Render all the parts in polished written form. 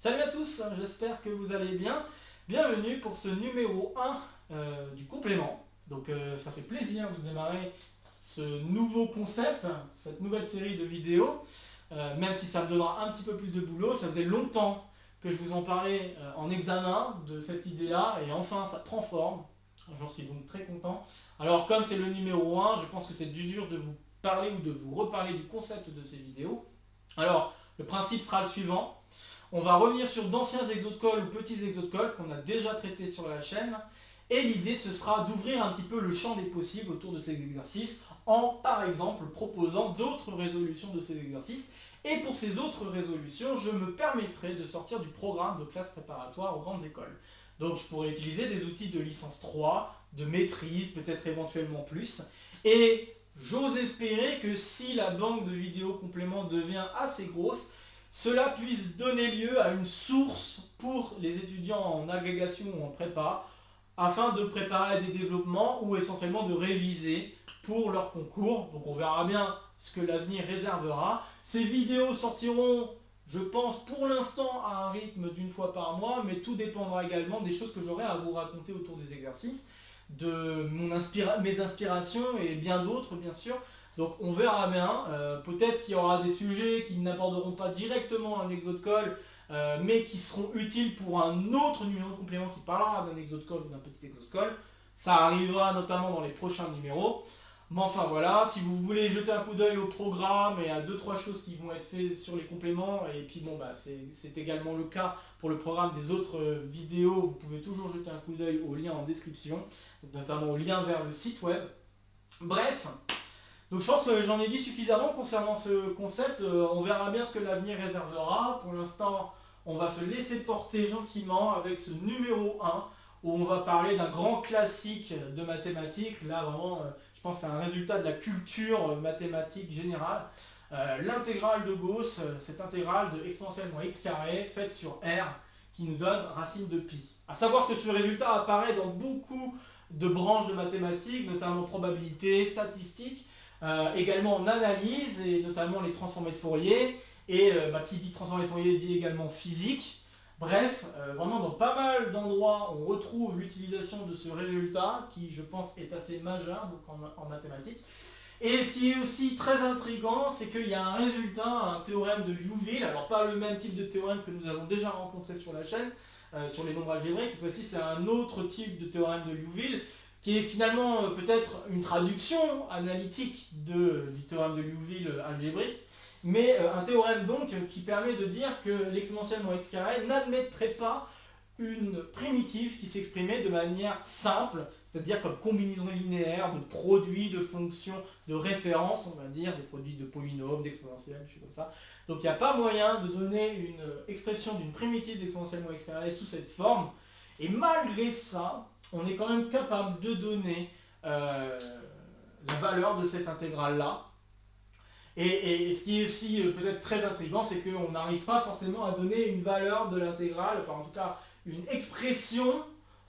Salut à tous, j'espère que vous allez bien. Bienvenue pour ce numéro 1 du complément. Donc ça fait plaisir de démarrer ce nouveau concept, cette nouvelle série de vidéos. Même si ça me donnera un petit peu plus de boulot, ça faisait longtemps que je vous en parlais en examen de cette idée-là et enfin ça prend forme. J'en suis donc très content. Alors comme c'est le numéro 1, je pense que c'est d'usure de vous parler ou de vous reparler du concept de ces vidéos. Alors le principe sera le suivant. On va revenir sur d'anciens exocols ou petits exocols qu'on a déjà traités sur la chaîne. Et l'idée, ce sera d'ouvrir un petit peu le champ des possibles autour de ces exercices en, par exemple, proposant d'autres résolutions de ces exercices. Et pour ces autres résolutions, je me permettrai de sortir du programme de classe préparatoire aux grandes écoles. Donc je pourrais utiliser des outils de licence 3, de maîtrise, peut-être éventuellement plus. Et j'ose espérer que si la banque de vidéos compléments devient assez grosse, cela puisse donner lieu à une source pour les étudiants en agrégation ou en prépa, afin de préparer des développements ou essentiellement de réviser pour leur concours. Donc on verra bien ce que l'avenir réservera. Ces vidéos sortiront, je pense, pour l'instant à un rythme d'une fois par mois, mais tout dépendra également des choses que j'aurai à vous raconter autour des exercices, de mes inspirations et bien d'autres bien sûr. Donc on verra bien, peut-être qu'il y aura des sujets qui n'aborderont pas directement un exocol, mais qui seront utiles pour un autre numéro de complément qui parlera d'un exocol ou d'un petit exocol. Ça arrivera notamment dans les prochains numéros. Mais enfin voilà, si vous voulez jeter un coup d'œil au programme et à 2-3 choses qui vont être faites sur les compléments, et puis bon bah c'est également le cas pour le programme des autres vidéos, vous pouvez toujours jeter un coup d'œil au lien en description, notamment au lien vers le site web. Bref, donc je pense que j'en ai dit suffisamment concernant ce concept, on verra bien ce que l'avenir réservera. Pour l'instant, on va se laisser porter gentiment avec ce numéro 1, où on va parler d'un grand classique de mathématiques. Là vraiment, je pense que c'est un résultat de la culture mathématique générale. L'intégrale de Gauss, cette intégrale de exponentielle moins x carré faite sur R, qui nous donne racine de pi. A savoir que ce résultat apparaît dans beaucoup de branches de mathématiques, notamment probabilité, statistique, également en analyse, et notamment les transformés de Fourier, et qui dit transformé de Fourier dit également physique. Bref, vraiment dans pas mal d'endroits, on retrouve l'utilisation de ce résultat, qui je pense est assez majeur donc en mathématiques. Et ce qui est aussi très intriguant, c'est qu'il y a un résultat, un théorème de Liouville, alors pas le même type de théorème que nous avons déjà rencontré sur la chaîne, sur les nombres algébriques, cette fois-ci c'est un autre type de théorème de Liouville, qui est finalement peut-être une traduction analytique du théorème de Liouville algébrique, mais un théorème donc qui permet de dire que l'exponentielle moins x carré n'admettrait pas une primitive qui s'exprimait de manière simple, c'est-à-dire comme combinaison linéaire de produits, de fonctions, de références, on va dire, des produits de polynômes, d'exponentielles, des choses comme ça. Donc il n'y a pas moyen de donner une expression d'une primitive d'exponentielle moins x carré sous cette forme, et malgré ça, on est quand même capable de donner la valeur de cette intégrale-là. Et ce qui est aussi peut-être très intriguant, c'est qu'on n'arrive pas forcément à donner une valeur de l'intégrale, enfin en tout cas une expression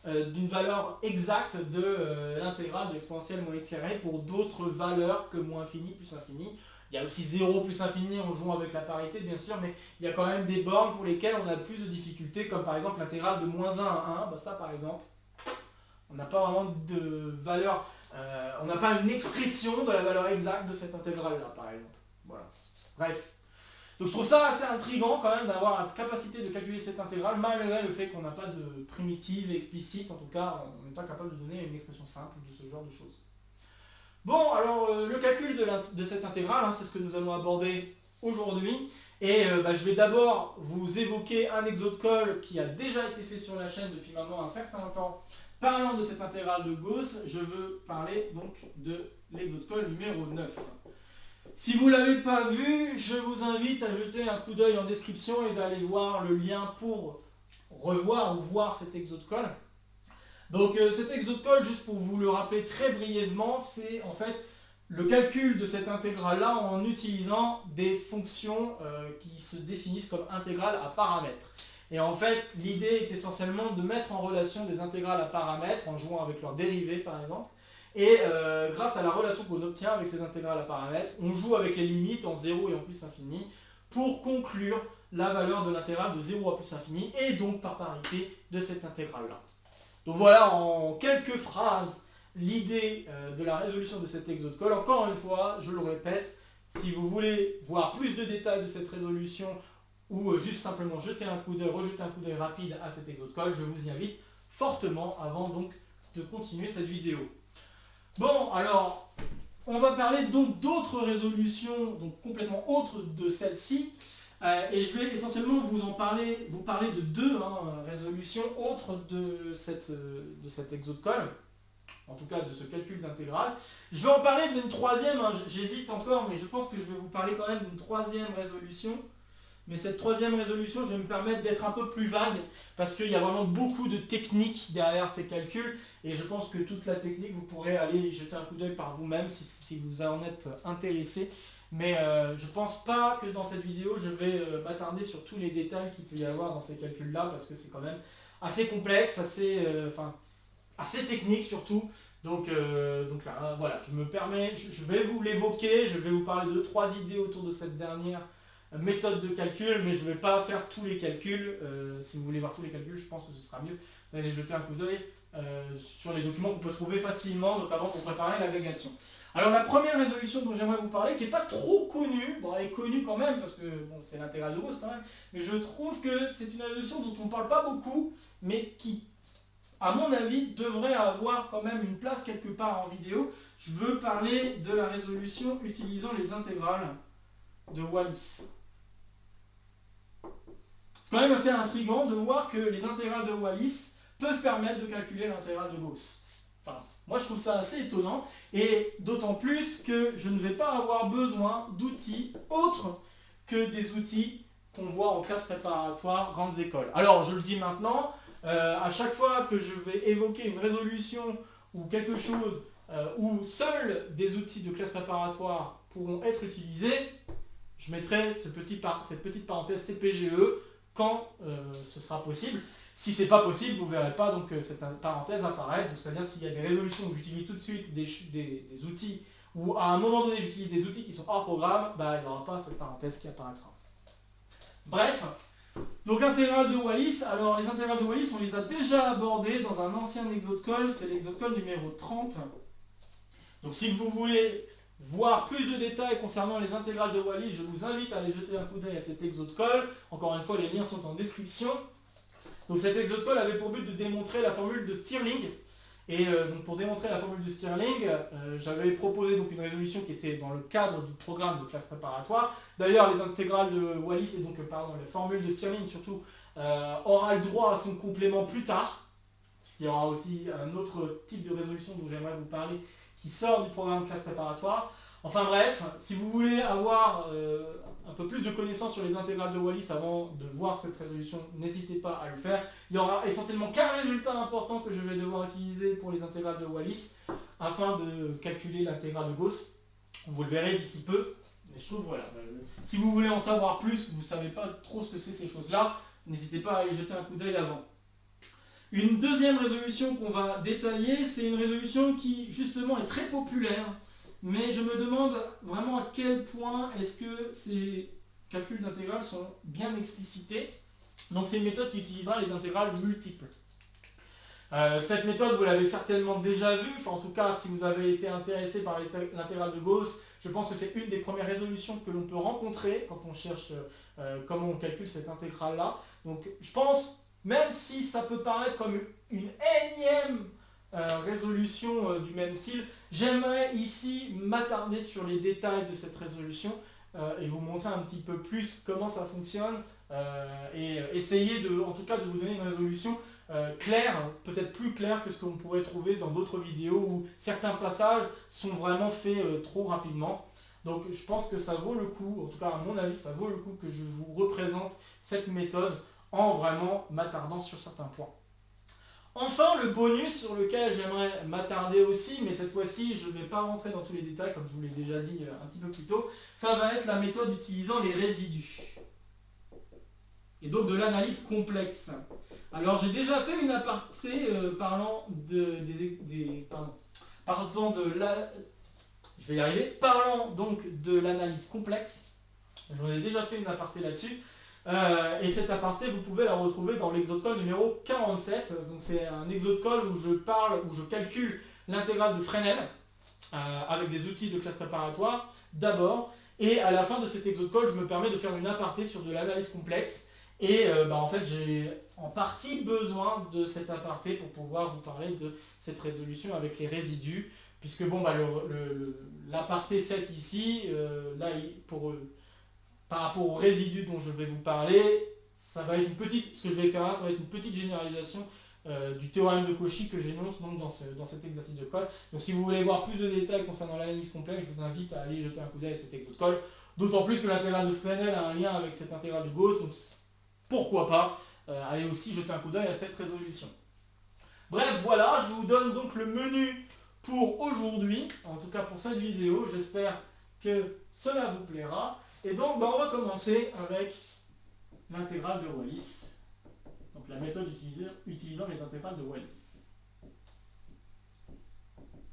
d'une valeur exacte de l'intégrale de l'exponentielle moins x carré pour d'autres valeurs que moins infini plus infini. Il y a aussi 0 plus infini en jouant avec la parité bien sûr, mais il y a quand même des bornes pour lesquelles on a plus de difficultés, comme par exemple l'intégrale de moins 1 à 1, bah ça par exemple, on n'a pas vraiment de valeur, on n'a pas une expression de la valeur exacte de cette intégrale-là, par exemple. Voilà. Bref. Donc je trouve ça assez intriguant quand même d'avoir la capacité de calculer cette intégrale, malgré le fait qu'on n'a pas de primitive explicite, en tout cas, on n'est pas capable de donner une expression simple de ce genre de choses. Bon, alors le calcul de cette intégrale, c'est ce que nous allons aborder aujourd'hui. Et je vais d'abord vous évoquer un exocol qui a déjà été fait sur la chaîne depuis maintenant un certain temps. Parlant de cette intégrale de Gauss, je veux parler donc de l'exocol numéro 9. Si vous ne l'avez pas vu, je vous invite à jeter un coup d'œil en description et d'aller voir le lien pour revoir ou voir cet exocol. Donc cet exocol, juste pour vous le rappeler très brièvement, c'est en fait le calcul de cette intégrale-là en utilisant des fonctions qui se définissent comme intégrales à paramètres. Et en fait, l'idée est essentiellement de mettre en relation des intégrales à paramètres en jouant avec leurs dérivées par exemple. Et grâce à la relation qu'on obtient avec ces intégrales à paramètres, on joue avec les limites en 0 et en plus infini pour conclure la valeur de l'intégrale de 0 à plus infini, et donc par parité de cette intégrale-là. Donc voilà en quelques phrases l'idée de la résolution de cet exo de Cole. Encore une fois, je le répète, si vous voulez voir plus de détails de cette résolution ou juste simplement jeter un coup d'œil, rejeter un coup d'œil rapide à cet exo de Cole, je vous y invite fortement avant donc de continuer cette vidéo. Bon, alors, on va parler donc d'autres résolutions, donc complètement autres de celle-ci. Et je vais essentiellement vous parler de deux résolutions autres de cet exo de Cole, en tout cas de ce calcul d'intégrale. Je vais en parler d'une troisième, j'hésite encore, mais je pense que je vais vous parler quand même d'une troisième résolution. Mais cette troisième résolution, je vais me permettre d'être un peu plus vague, parce qu'il y a vraiment beaucoup de techniques derrière ces calculs, et je pense que toute la technique, vous pourrez aller jeter un coup d'œil par vous-même si vous en êtes intéressé. Mais je ne pense pas que dans cette vidéo, je vais m'attarder sur tous les détails qu'il peut y avoir dans ces calculs-là, parce que c'est quand même assez complexe, assez technique surtout. Donc là, voilà, je me permets, je vais vous l'évoquer, je vais vous parler de 3 idées autour de cette dernière méthode de calcul, mais je ne vais pas faire tous les calculs. Si vous voulez voir tous les calculs, je pense que ce sera mieux d'aller jeter un coup d'œil sur les documents qu'on peut trouver facilement, notamment pour préparer l'agrégation. Alors la première résolution dont j'aimerais vous parler, qui n'est pas trop connue, bon elle est connue quand même, parce que bon, c'est l'intégrale de Gauss quand même, mais je trouve que c'est une résolution dont on ne parle pas beaucoup, mais qui, à mon avis, devrait avoir quand même une place quelque part en vidéo. Je veux parler de la résolution utilisant les intégrales de Wallis. C'est quand même assez intriguant de voir que les intégrales de Wallis peuvent permettre de calculer l'intégrale de Gauss. Enfin, moi je trouve ça assez étonnant, et d'autant plus que je ne vais pas avoir besoin d'outils autres que des outils qu'on voit en classe préparatoire grandes écoles. Alors je le dis maintenant, à chaque fois que je vais évoquer une résolution ou quelque chose où seuls des outils de classe préparatoire pourront être utilisés, je mettrai cette petite parenthèse CPGE quand ce sera possible. Si ce n'est pas possible, vous ne verrez pas donc cette parenthèse apparaître. C'est-à-dire s'il y a des résolutions où j'utilise tout de suite des outils, ou à un moment donné j'utilise des outils qui sont hors programme, bah, il n'y aura pas cette parenthèse qui apparaîtra. Bref, donc intégrale de Wallis. Alors les intégrales de Wallis, on les a déjà abordées dans un ancien exo de Cole, c'est l'exo de Cole numéro 30. Donc si vous voulez voir plus de détails concernant les intégrales de Wallis, je vous invite à aller jeter un coup d'œil à cet exo de Cole. Encore une fois, les liens sont en description. Donc cet exo de Cole avait pour but de démontrer la formule de Stirling. Et donc pour démontrer la formule de Stirling, j'avais proposé donc une résolution qui était dans le cadre du programme de classe préparatoire. D'ailleurs, les intégrales de Wallis et donc les formules de Stirling surtout aura le droit à son complément plus tard. Parce qu'il y aura aussi un autre type de résolution dont j'aimerais vous parler qui sort du programme classe préparatoire. Enfin bref, si vous voulez avoir un peu plus de connaissances sur les intégrales de Wallis avant de voir cette résolution, n'hésitez pas à le faire. Il y aura essentiellement qu'un résultat important que je vais devoir utiliser pour les intégrales de Wallis afin de calculer l'intégrale de Gauss. Vous le verrez d'ici peu. Mais je trouve, voilà, si vous voulez en savoir plus, vous ne savez pas trop ce que c'est ces choses-là, n'hésitez pas à aller jeter un coup d'œil avant. Une deuxième résolution qu'on va détailler, c'est une résolution qui justement est très populaire, mais je me demande vraiment à quel point est-ce que ces calculs d'intégrales sont bien explicités. Donc c'est une méthode qui utilisera les intégrales multiples. Cette méthode, vous l'avez certainement déjà vue, enfin en tout cas si vous avez été intéressé par l'intégrale de Gauss, je pense que c'est une des premières résolutions que l'on peut rencontrer quand on cherche comment on calcule cette intégrale-là. Donc je pense, même si ça peut paraître comme une énième résolution du même style, j'aimerais ici m'attarder sur les détails de cette résolution et vous montrer un petit peu plus comment ça fonctionne et essayer en tout cas de vous donner une résolution claire, peut-être plus claire que ce qu'on pourrait trouver dans d'autres vidéos où certains passages sont vraiment faits trop rapidement. Donc je pense que ça vaut le coup, en tout cas à mon avis, ça vaut le coup que je vous représente cette méthode en vraiment m'attardant sur certains points. Enfin, le bonus sur lequel j'aimerais m'attarder aussi, mais cette fois-ci je ne vais pas rentrer dans tous les détails comme je vous l'ai déjà dit un petit peu plus tôt, ça va être la méthode utilisant les résidus. Et donc de l'analyse complexe. Alors j'ai déjà fait une aparté parlant donc de l'analyse complexe. J'en ai déjà fait une aparté là-dessus. Et cet aparté, vous pouvez la retrouver dans l'exode-call numéro 47. Donc c'est un exode-call où je calcule l'intégrale de Fresnel avec des outils de classe préparatoire d'abord. Et à la fin de cet exode-call, je me permets de faire une aparté sur de l'analyse complexe. Et en fait, j'ai en partie besoin de cet aparté pour pouvoir vous parler de cette résolution avec les résidus. Puisque bon, l'aparté fait ici, là, par rapport aux résidus dont je vais vous parler, ça va être ce que je vais faire là, ça va être une petite généralisation du théorème de Cauchy que j'énonce donc dans cet exercice de colle. Donc si vous voulez voir plus de détails concernant l'analyse complexe, je vous invite à aller jeter un coup d'œil à cet exode de colle. D'autant plus que l'intégrale de Fresnel a un lien avec cette intégrale de Gauss, donc pourquoi pas aller aussi jeter un coup d'œil à cette résolution. Bref, voilà, je vous donne donc le menu pour aujourd'hui, en tout cas pour cette vidéo. J'espère que cela vous plaira. Et donc, on va commencer avec l'intégrale de Wallis. Donc la méthode utilisant les intégrales de Wallis.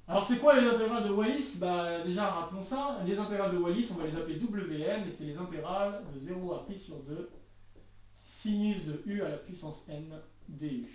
Alors c'est quoi les intégrales de Wallis? Déjà rappelons ça, les intégrales de Wallis, on va les appeler WN, et c'est les intégrales de 0 à pi sur 2, sinus de u à la puissance n du.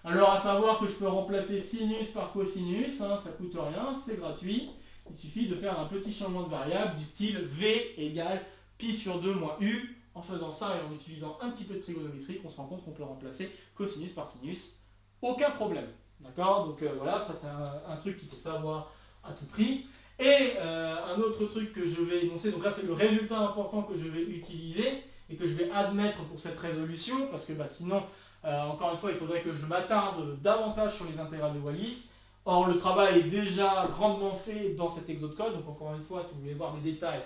Alors à savoir que je peux remplacer sinus par cosinus, ça coûte rien, c'est gratuit. Il suffit de faire un petit changement de variable du style v égale pi sur 2 moins u. En faisant ça et en utilisant un petit peu de trigonométrie, on se rend compte qu'on peut remplacer cosinus par sinus. Aucun problème. D'accord? Donc voilà, ça c'est un truc qu'il faut savoir à tout prix. Et un autre truc que je vais énoncer, donc là c'est le résultat important que je vais utiliser et que je vais admettre pour cette résolution, parce que sinon, encore une fois, il faudrait que je m'attarde davantage sur les intégrales de Wallis. Or, le travail est déjà grandement fait dans cet exode code, donc encore une fois, si vous voulez voir des détails,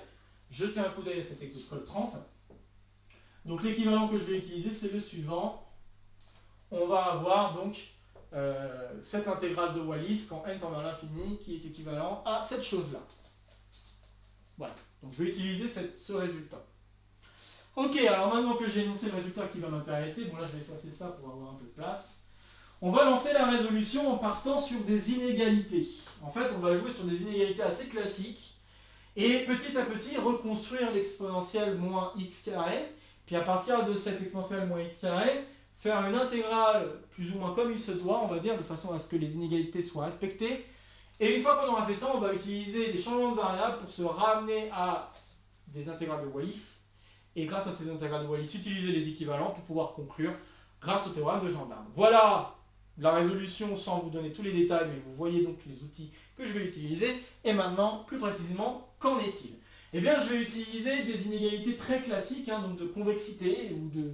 jetez un coup d'œil à cet exode code 30. Donc l'équivalent que je vais utiliser, c'est le suivant. On va avoir donc cette intégrale de Wallis quand n tend vers l'infini qui est équivalent à cette chose-là. Voilà, donc je vais utiliser ce résultat. Ok, alors maintenant que j'ai énoncé le résultat qui va m'intéresser, bon là je vais effacer ça pour avoir un peu de place. On va lancer la résolution en partant sur des inégalités. En fait, on va jouer sur des inégalités assez classiques et petit à petit reconstruire l'exponentielle moins x carré. Puis à partir de cette exponentielle moins x carré, faire une intégrale plus ou moins comme il se doit, on va dire, de façon à ce que les inégalités soient respectées. Et une fois qu'on aura fait ça, on va utiliser des changements de variables pour se ramener à des intégrales de Wallis. Et grâce à ces intégrales de Wallis, utiliser les équivalents pour pouvoir conclure grâce au théorème de Gendarme. Voilà la résolution sans vous donner tous les détails, mais vous voyez donc les outils que je vais utiliser. Et maintenant, plus précisément, qu'en est-il? Eh bien, je vais utiliser des inégalités très classiques, donc de convexité, ou de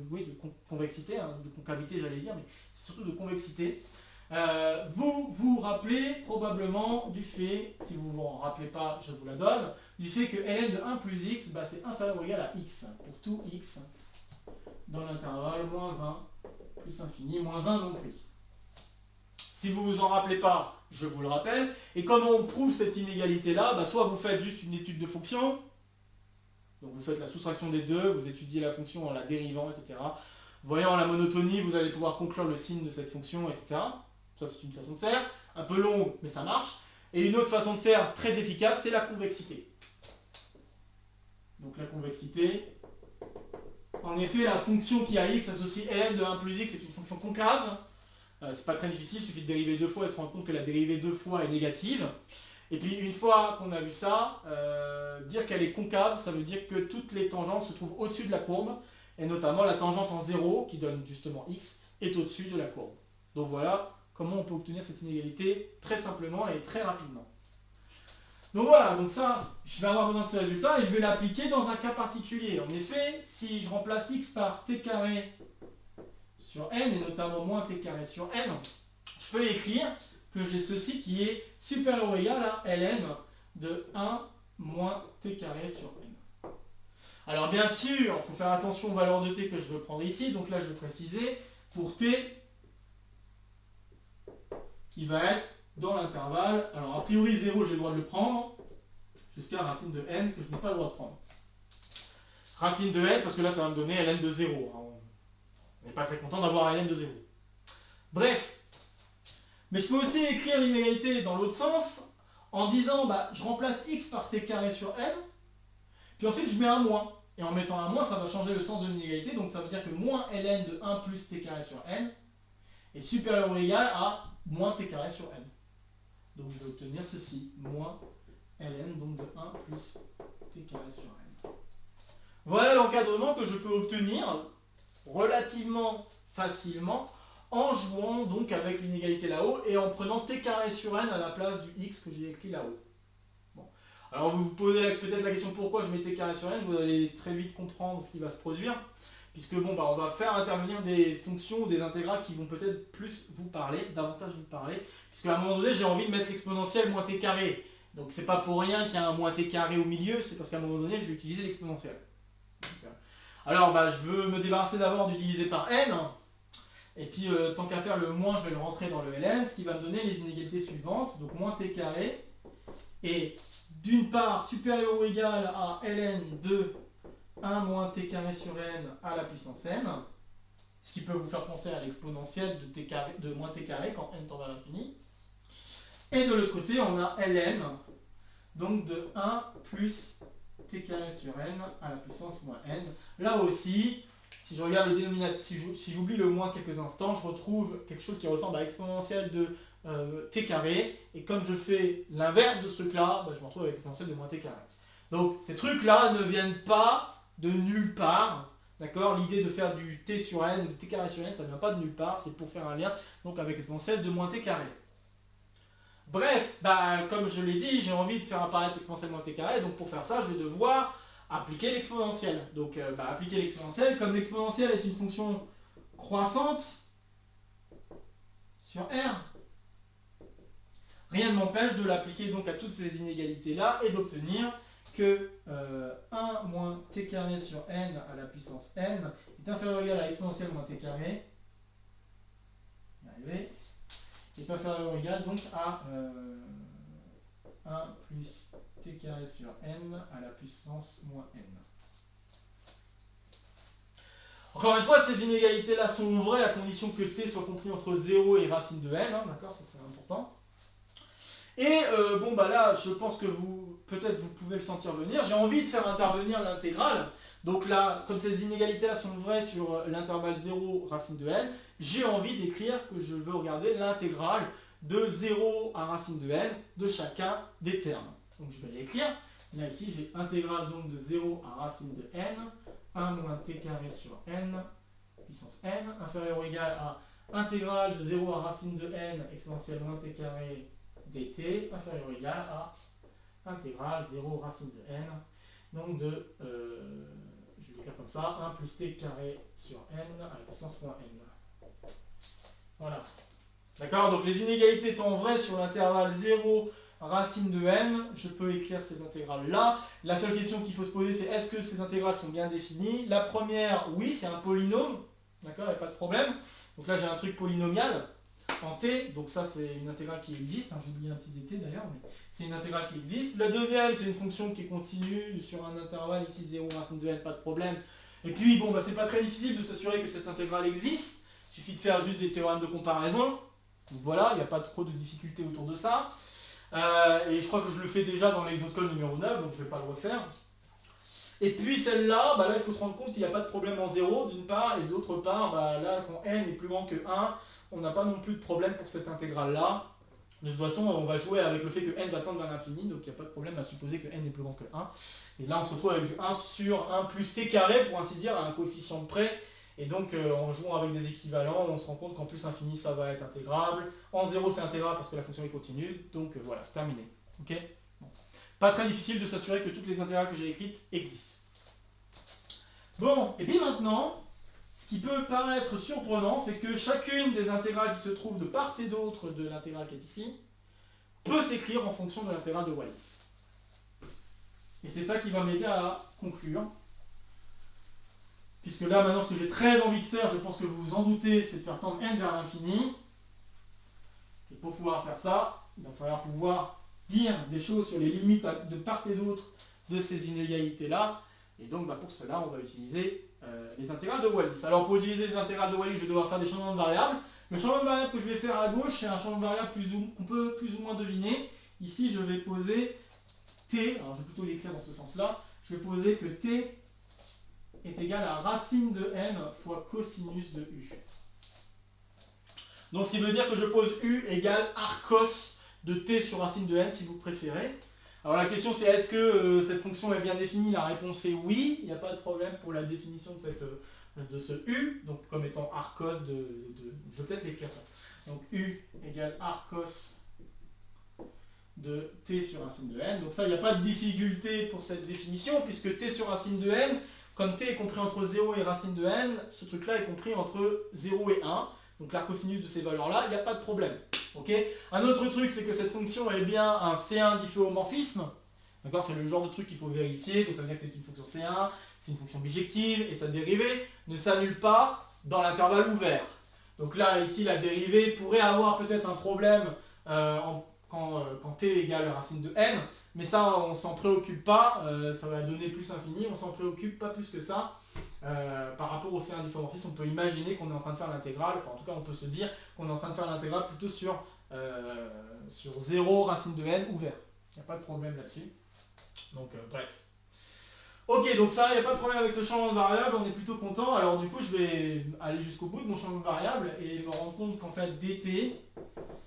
convexité, de concavité j'allais dire, mais c'est surtout de convexité. Vous vous rappelez probablement du fait, si vous ne vous en rappelez pas, je vous la donne, du fait que ln de 1 plus x, c'est inférieur ou égal à x, pour tout x, dans l'intervalle moins 1 plus infini, moins 1 non pris. Si vous ne vous en rappelez pas, je vous le rappelle. Et comment on prouve cette inégalité-là? Soit vous faites juste une étude de fonction, donc vous faites la soustraction des deux, vous étudiez la fonction en la dérivant, etc. Voyant la monotonie, vous allez pouvoir conclure le signe de cette fonction, etc. Ça c'est une façon de faire, un peu longue, mais ça marche. Et une autre façon de faire très efficace, c'est la convexité. Donc la convexité, en effet, la fonction qui a x associée ln de 1 plus x, c'est une fonction concave. C'est pas très difficile, il suffit de dériver deux fois et se rendre compte que la dérivée deux fois est négative. Et puis une fois qu'on a vu ça, dire qu'elle est concave, ça veut dire que toutes les tangentes se trouvent au-dessus de la courbe, et notamment la tangente en 0, qui donne justement x, est au-dessus de la courbe. Donc voilà comment on peut obtenir cette inégalité très simplement et très rapidement. Donc voilà, donc ça, je vais avoir besoin de ce résultat et je vais l'appliquer dans un cas particulier. En effet, si je remplace x par t carré sur n, et notamment moins t carré sur n, je peux écrire que j'ai ceci qui est supérieur ou égal à ln de 1 moins t carré sur n. Alors bien sûr, il faut faire attention aux valeurs de t que je veux prendre ici, donc là je vais préciser pour t qui va être dans l'intervalle, alors a priori 0 j'ai le droit de le prendre, jusqu'à racine de n que je n'ai pas le droit de prendre. Racine de n, parce que là ça va me donner ln de 0. On n'est pas très content d'avoir ln de 0. Bref, mais je peux aussi écrire l'inégalité dans l'autre sens, en disant je remplace x par t carré sur n, puis ensuite je mets un moins. Et en mettant un moins, ça va changer le sens de l'inégalité. Donc ça veut dire que moins ln de 1 plus t carré sur n est supérieur ou égal à moins t carré sur n. Donc je vais obtenir ceci, moins ln donc de 1 plus t carré sur n. Voilà l'encadrement que je peux obtenir relativement facilement en jouant donc avec l'inégalité là-haut et en prenant t carré sur n à la place du x que j'ai écrit là-haut. Bon. Alors vous vous posez peut-être la question pourquoi je mets t carré sur n, vous allez très vite comprendre ce qui va se produire, puisque bon, bah, on va faire intervenir des fonctions ou des intégrales qui vont peut-être plus vous parler, davantage vous parler, puisque à un moment donné j'ai envie de mettre l'exponentielle moins t carré. Donc c'est pas pour rien qu'il y a un moins t carré au milieu, c'est parce qu'à un moment donné je vais utiliser l'exponentielle. Alors bah, je veux me débarrasser d'abord du divisé par n, et puis tant qu'à faire le moins, je vais le rentrer dans le ln, ce qui va me donner les inégalités suivantes, donc moins t carré, et d'une part supérieur ou égal à ln de 1 moins t carré sur n à la puissance n, ce qui peut vous faire penser à l'exponentielle de moins t carré quand n tend vers l'infini. Et de l'autre côté, on a ln, donc de 1 plus t carré sur n à la puissance moins n. Là aussi, si je regarde le dénominateur, si j'oublie le moins quelques instants, je retrouve quelque chose qui ressemble à l'exponentielle de t carré, et comme je fais l'inverse de ce truc-là, bah, je me retrouve avec l'exponentielle de moins t carré. Donc ces trucs-là ne viennent pas de nulle part, d'accord? L'idée de faire du t sur n ou du t carré sur n, ça ne vient pas de nulle part, c'est pour faire un lien donc avec l'exponentielle de moins t carré. Bref, bah, comme je l'ai dit, j'ai envie de faire apparaître l'exponentielle moins t carré, donc pour faire ça, je vais devoir appliquer l'exponentielle. Donc appliquer l'exponentielle, comme l'exponentielle est une fonction croissante sur R, rien ne m'empêche de l'appliquer donc à toutes ces inégalités-là et d'obtenir que 1 moins t carré sur n à la puissance n est inférieur ou égal à l'exponentielle moins t carré, est inférieur ou égal donc à 1 plus t carré sur n à la puissance moins n. Encore une fois, ces inégalités-là sont vraies à condition que t soit compris entre 0 et racine de n, hein, d'accord, ça c'est important. Et bon bah là, je pense que peut-être vous pouvez le sentir venir, j'ai envie de faire intervenir l'intégrale. Donc là, comme ces inégalités-là sont vraies sur l'intervalle 0 racine de n, j'ai envie d'écrire que je veux regarder l'intégrale de 0 à racine de n de chacun des termes. Donc je vais l'écrire. Là ici, j'ai intégrale donc de 0 à racine de n, 1 moins t carré sur n, puissance n, inférieur ou égal à intégrale de 0 à racine de n, exponentielle moins t carré dt, inférieur ou égal à intégrale 0 racine de n, donc de, je vais l'écrire comme ça, 1 plus t carré sur n à la puissance moins n. Voilà. D'accord, donc les inégalités étant vraies sur l'intervalle 0 racine de n, je peux écrire ces intégrales-là. La seule question qu'il faut se poser, c'est est-ce que ces intégrales sont bien définies? La première, oui, c'est un polynôme, d'accord, il n'y a pas de problème. Donc là, j'ai un truc polynomial en t, donc ça, c'est une intégrale qui existe. Hein, j'ai oublié un petit dt d'ailleurs, mais c'est une intégrale qui existe. La deuxième, c'est une fonction qui est continue sur un intervalle, ici 0 racine de n, pas de problème. Et puis, bon, bah, c'est pas très difficile de s'assurer que cette intégrale existe. Il suffit de faire juste des théorèmes de comparaison. Donc voilà, il n'y a pas trop de difficultés autour de ça. Et je crois que je le fais déjà dans l'exemple de code numéro 9, donc je ne vais pas le refaire. Et puis celle-là, bah là il faut se rendre compte qu'il n'y a pas de problème en 0 d'une part, et d'autre part, bah là quand n est plus grand que 1, on n'a pas non plus de problème pour cette intégrale-là. De toute façon, on va jouer avec le fait que n va tendre vers l'infini, donc il n'y a pas de problème à supposer que n est plus grand que 1. Et là on se retrouve avec du 1 sur 1 plus t carré, pour ainsi dire, à un coefficient de près. Et donc en jouant avec des équivalents, on se rend compte qu'en plus infini ça va être intégrable. En 0 c'est intégrable parce que la fonction est continue. Donc voilà, terminé. Ok, bon. Pas très difficile de s'assurer que toutes les intégrales que j'ai écrites existent. Bon, et puis maintenant, ce qui peut paraître surprenant, c'est que chacune des intégrales qui se trouvent de part et d'autre de l'intégrale qui est ici, peut s'écrire en fonction de l'intégrale de Wallis. Et c'est ça qui va m'aider à conclure. Puisque là, maintenant, ce que j'ai très envie de faire, je pense que vous vous en doutez, c'est de faire tendre n vers l'infini. Et pour pouvoir faire ça, il va falloir pouvoir dire des choses sur les limites de part et d'autre de ces inégalités-là. Et donc, bah, pour cela, on va utiliser les intégrales de Wallis. Alors, pour utiliser les intégrales de Wallis, je vais devoir faire des changements de variables. Le changement de variable que je vais faire à gauche, c'est un changement de variable qu'on peut plus ou moins deviner. Ici, je vais poser t, alors je vais plutôt l'écrire dans ce sens-là, je vais poser que t est égal à racine de n fois cosinus de u. Donc, ce qui veut dire que je pose u égale arcos de t sur racine de n, si vous préférez. Alors, la question, c'est est-ce que cette fonction est bien définie? La réponse est oui. Il n'y a pas de problème pour la définition de ce u, donc comme étant arcos je vais peut-être l'écrire ça. Donc, u égale arcos de t sur racine de n. Donc ça, il n'y a pas de difficulté pour cette définition, puisque t sur racine de n, comme t est compris entre 0 et racine de n, ce truc-là est compris entre 0 et 1. Donc l'arcosinus de ces valeurs-là, il n'y a pas de problème. Okay, un autre truc, c'est que cette fonction est bien un C1 difféomorphisme. D'accord, c'est le genre de truc qu'il faut vérifier. Donc ça veut dire que c'est une fonction C1, c'est une fonction bijective, et sa dérivée ne s'annule pas dans l'intervalle ouvert. Donc là, ici, la dérivée pourrait avoir peut-être un problème quand t égale racine de n, mais ça, on s'en préoccupe pas, ça va donner plus infini, on s'en préoccupe pas plus que ça. Par rapport au C1 difféomorphisme, on peut imaginer qu'on est en train de faire l'intégrale, enfin en tout cas on peut se dire qu'on est en train de faire l'intégrale plutôt sur 0 racine de n ouvert. Il n'y a pas de problème là-dessus. Donc bref. Ok, donc ça, il n'y a pas de problème avec ce changement de variable, on est plutôt content. Alors du coup, je vais aller jusqu'au bout de mon changement de variable et me rendre compte qu'en fait dt,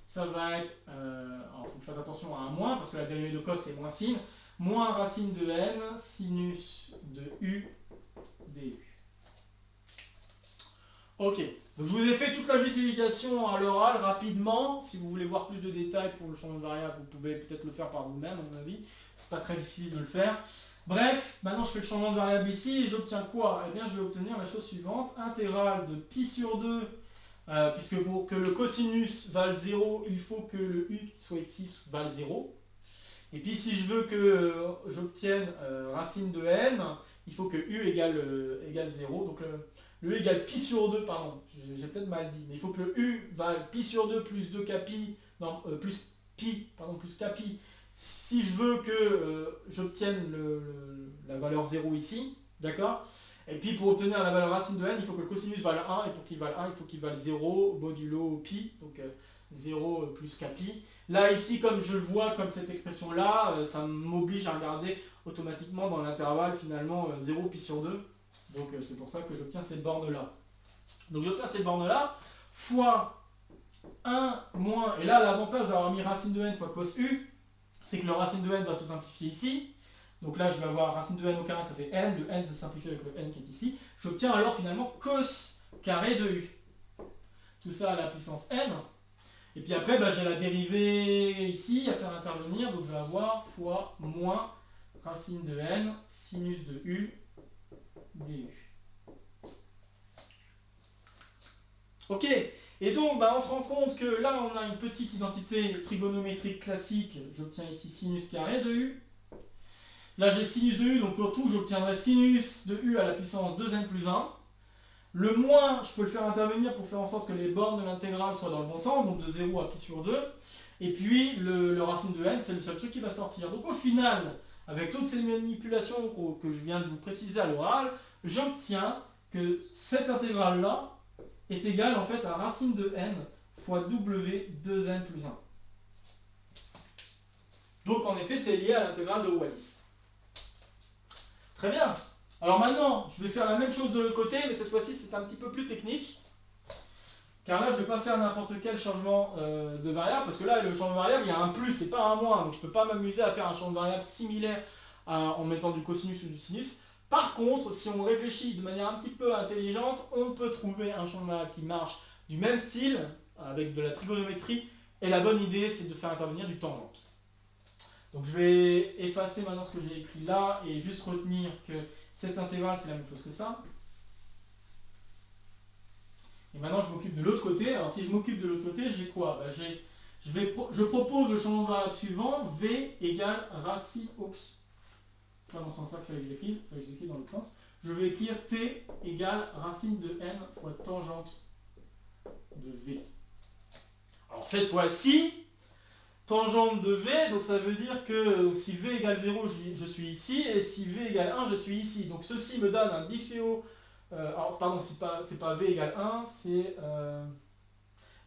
ça va être, alors il faut que je fasse attention à un moins, parce que la dérivée de cos c'est moins sin, moins racine de n, sinus de u du. Ok, donc je vous ai fait toute la justification à l'oral rapidement. Si vous voulez voir plus de détails pour le changement de variable, vous pouvez peut-être le faire par vous-même, à mon avis. C'est pas très difficile de le faire. Bref, maintenant je fais le changement de variable ici et j'obtiens quoi? Eh bien je vais obtenir la chose suivante, intégrale de pi sur 2, puisque pour que le cosinus vale 0, il faut que le u qui soit ici vale 0. Et puis si je veux que j'obtienne racine de n, il faut que u égale 0. Donc le u égale pi sur 2, pardon, j'ai peut-être mal dit, mais il faut que le u vale pi sur 2 plus 2 capi, non, plus capi, si je veux que j'obtienne la valeur 0 ici, d'accord? Et puis pour obtenir la valeur racine de n, il faut que le cosinus vale 1, et pour qu'il vale 1, il faut qu'il vale 0 modulo pi, donc 0 plus capi. Là, ici, comme je le vois, comme cette expression-là, ça m'oblige à regarder automatiquement dans l'intervalle, finalement, 0 pi sur 2. Donc c'est pour ça que j'obtiens cette borne-là. Donc j'obtiens cette borne-là, fois 1 moins, et là, l'avantage d'avoir mis racine de n fois cos u, c'est que le racine de n va se simplifier ici. Donc là, je vais avoir racine de n au carré, ça fait n, le n se simplifie avec le n qui est ici. J'obtiens alors finalement cos carré de u. Tout ça à la puissance n. Et puis après, j'ai la dérivée ici à faire intervenir, donc je vais avoir fois moins racine de n, sinus de u, du. Ok, et donc on se rend compte que là on a une petite identité trigonométrique classique, j'obtiens ici sinus carré de u. Là j'ai sinus de u, donc au tout j'obtiendrai sinus de u à la puissance 2n plus 1. Le moins, je peux le faire intervenir pour faire en sorte que les bornes de l'intégrale soient dans le bon sens, donc de 0 à pi sur 2. Et puis le racine de n, c'est le seul truc qui va sortir. Donc au final, avec toutes ces manipulations que je viens de vous préciser à l'oral, j'obtiens que cette intégrale-là est égale en fait à racine de n fois w 2n plus 1. Donc en effet, c'est lié à l'intégrale de Wallis. Très bien. Alors maintenant, je vais faire la même chose de l'autre côté, mais cette fois-ci c'est un petit peu plus technique. Car là, je ne vais pas faire n'importe quel changement de variable, parce que là, le changement de variable, il y a un plus et pas un moins. Donc je ne peux pas m'amuser à faire un changement de variable similaire en mettant du cosinus ou du sinus. Par contre, si on réfléchit de manière un petit peu intelligente, on peut trouver un changement de variable qui marche du même style, avec de la trigonométrie, et la bonne idée, c'est de faire intervenir du tangente. Donc je vais effacer maintenant ce que j'ai écrit là, et juste retenir que cette intégrale, c'est la même chose que ça. Et maintenant, je m'occupe de l'autre côté. Alors, si je m'occupe de l'autre côté, j'ai quoi? Je propose le changement de variable suivant, v égale racine... Oups. C'est pas dans ce sens-là qu'il fallait que je l'écrive. Il fallait que je l'écrive dans l'autre sens. Je vais écrire t égale racine de n fois tangente de v. Alors, cette fois-ci, tangente de v, donc ça veut dire que si v égale 0, je suis ici, et si v égale 1, je suis ici. Donc ceci me donne un difféo... alors pardon, c'est pas v égale 1, c'est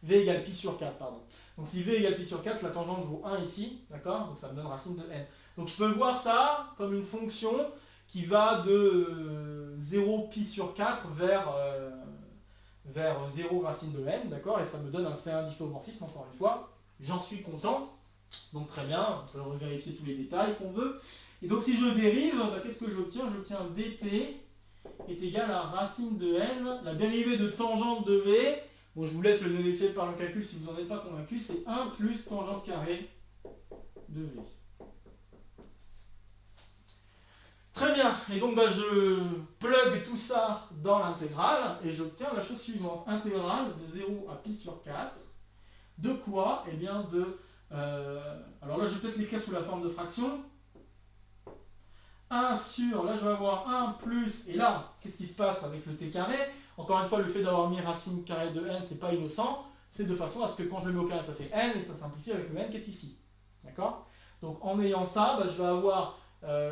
v égale pi sur 4, pardon. Donc si v égale pi sur 4, la tangente vaut 1 ici, d'accord? Donc ça me donne racine de n. Donc je peux voir ça comme une fonction qui va de 0 pi sur 4 vers 0 racine de n, d'accord? Et ça me donne un C1 difféomorphisme, encore une fois. J'en suis content. Donc très bien, on peut revérifier tous les détails qu'on veut. Et donc si je dérive, bah, qu'est-ce que j'obtiens? J'obtiens dt est égal à racine de n, la dérivée de tangente de v. Bon, je vous laisse le vérifier par le calcul si vous n'en êtes pas convaincu, c'est 1 plus tangente carrée de v. Très bien, et donc bah, je plug tout ça dans l'intégrale et j'obtiens la chose suivante. Intégrale de 0 à pi sur 4. De quoi? Eh bien de... alors là je vais peut-être l'écrire sous la forme de fraction. 1 sur, là je vais avoir 1 plus, et là, qu'est-ce qui se passe avec le t carré? Encore une fois, le fait d'avoir mis racine carrée de n, c'est pas innocent. C'est de façon à ce que quand je le mets au carré, ça fait n et ça simplifie avec le n qui est ici. D'accord? Donc en ayant ça, bah, je vais avoir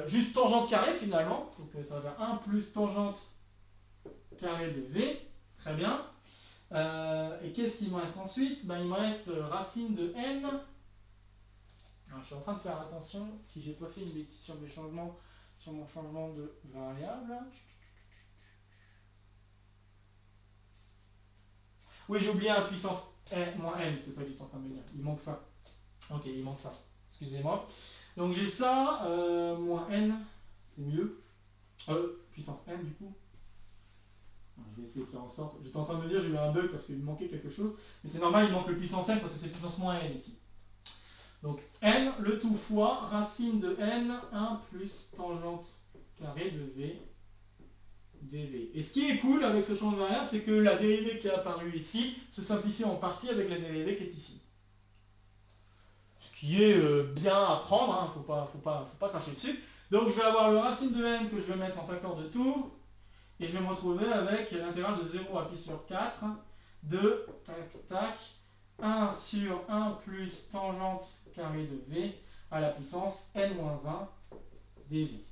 juste tangente carrée finalement. Donc ça va faire 1 plus tangente carrée de v. Très bien. Et qu'est-ce qu'il me reste ensuite? Ben, il me reste racine de n. Alors, je suis en train de faire attention si j'ai pas fait une bêtise sur mes changements, sur mon changement de variable. Oui, j'ai oublié un puissance n, moins n, c'est ça que j'étais en train de me dire. Il manque ça. Ok, il manque ça. Excusez-moi. Donc j'ai ça, moins n, c'est mieux. Puissance n du coup. Je vais essayer de faire en sorte. J'étais en train de me dire j'ai eu un bug parce qu'il me manquait quelque chose. Mais c'est normal, il manque le puissance n parce que c'est puissance moins n ici. Donc n, le tout fois racine de n, 1 plus tangente carrée de v dv. Et ce qui est cool avec ce champ de variable, c'est que la dérivée qui est apparue ici se simplifie en partie avec la dérivée qui est ici. Ce qui est bien à prendre, hein, faut pas cracher dessus. Donc je vais avoir le racine de n que je vais mettre en facteur de tout. Et je vais me retrouver avec l'intégrale de 0 à pi sur 4 de tac tac 1 sur 1 plus tangente carrée de v à la puissance n-1 dv.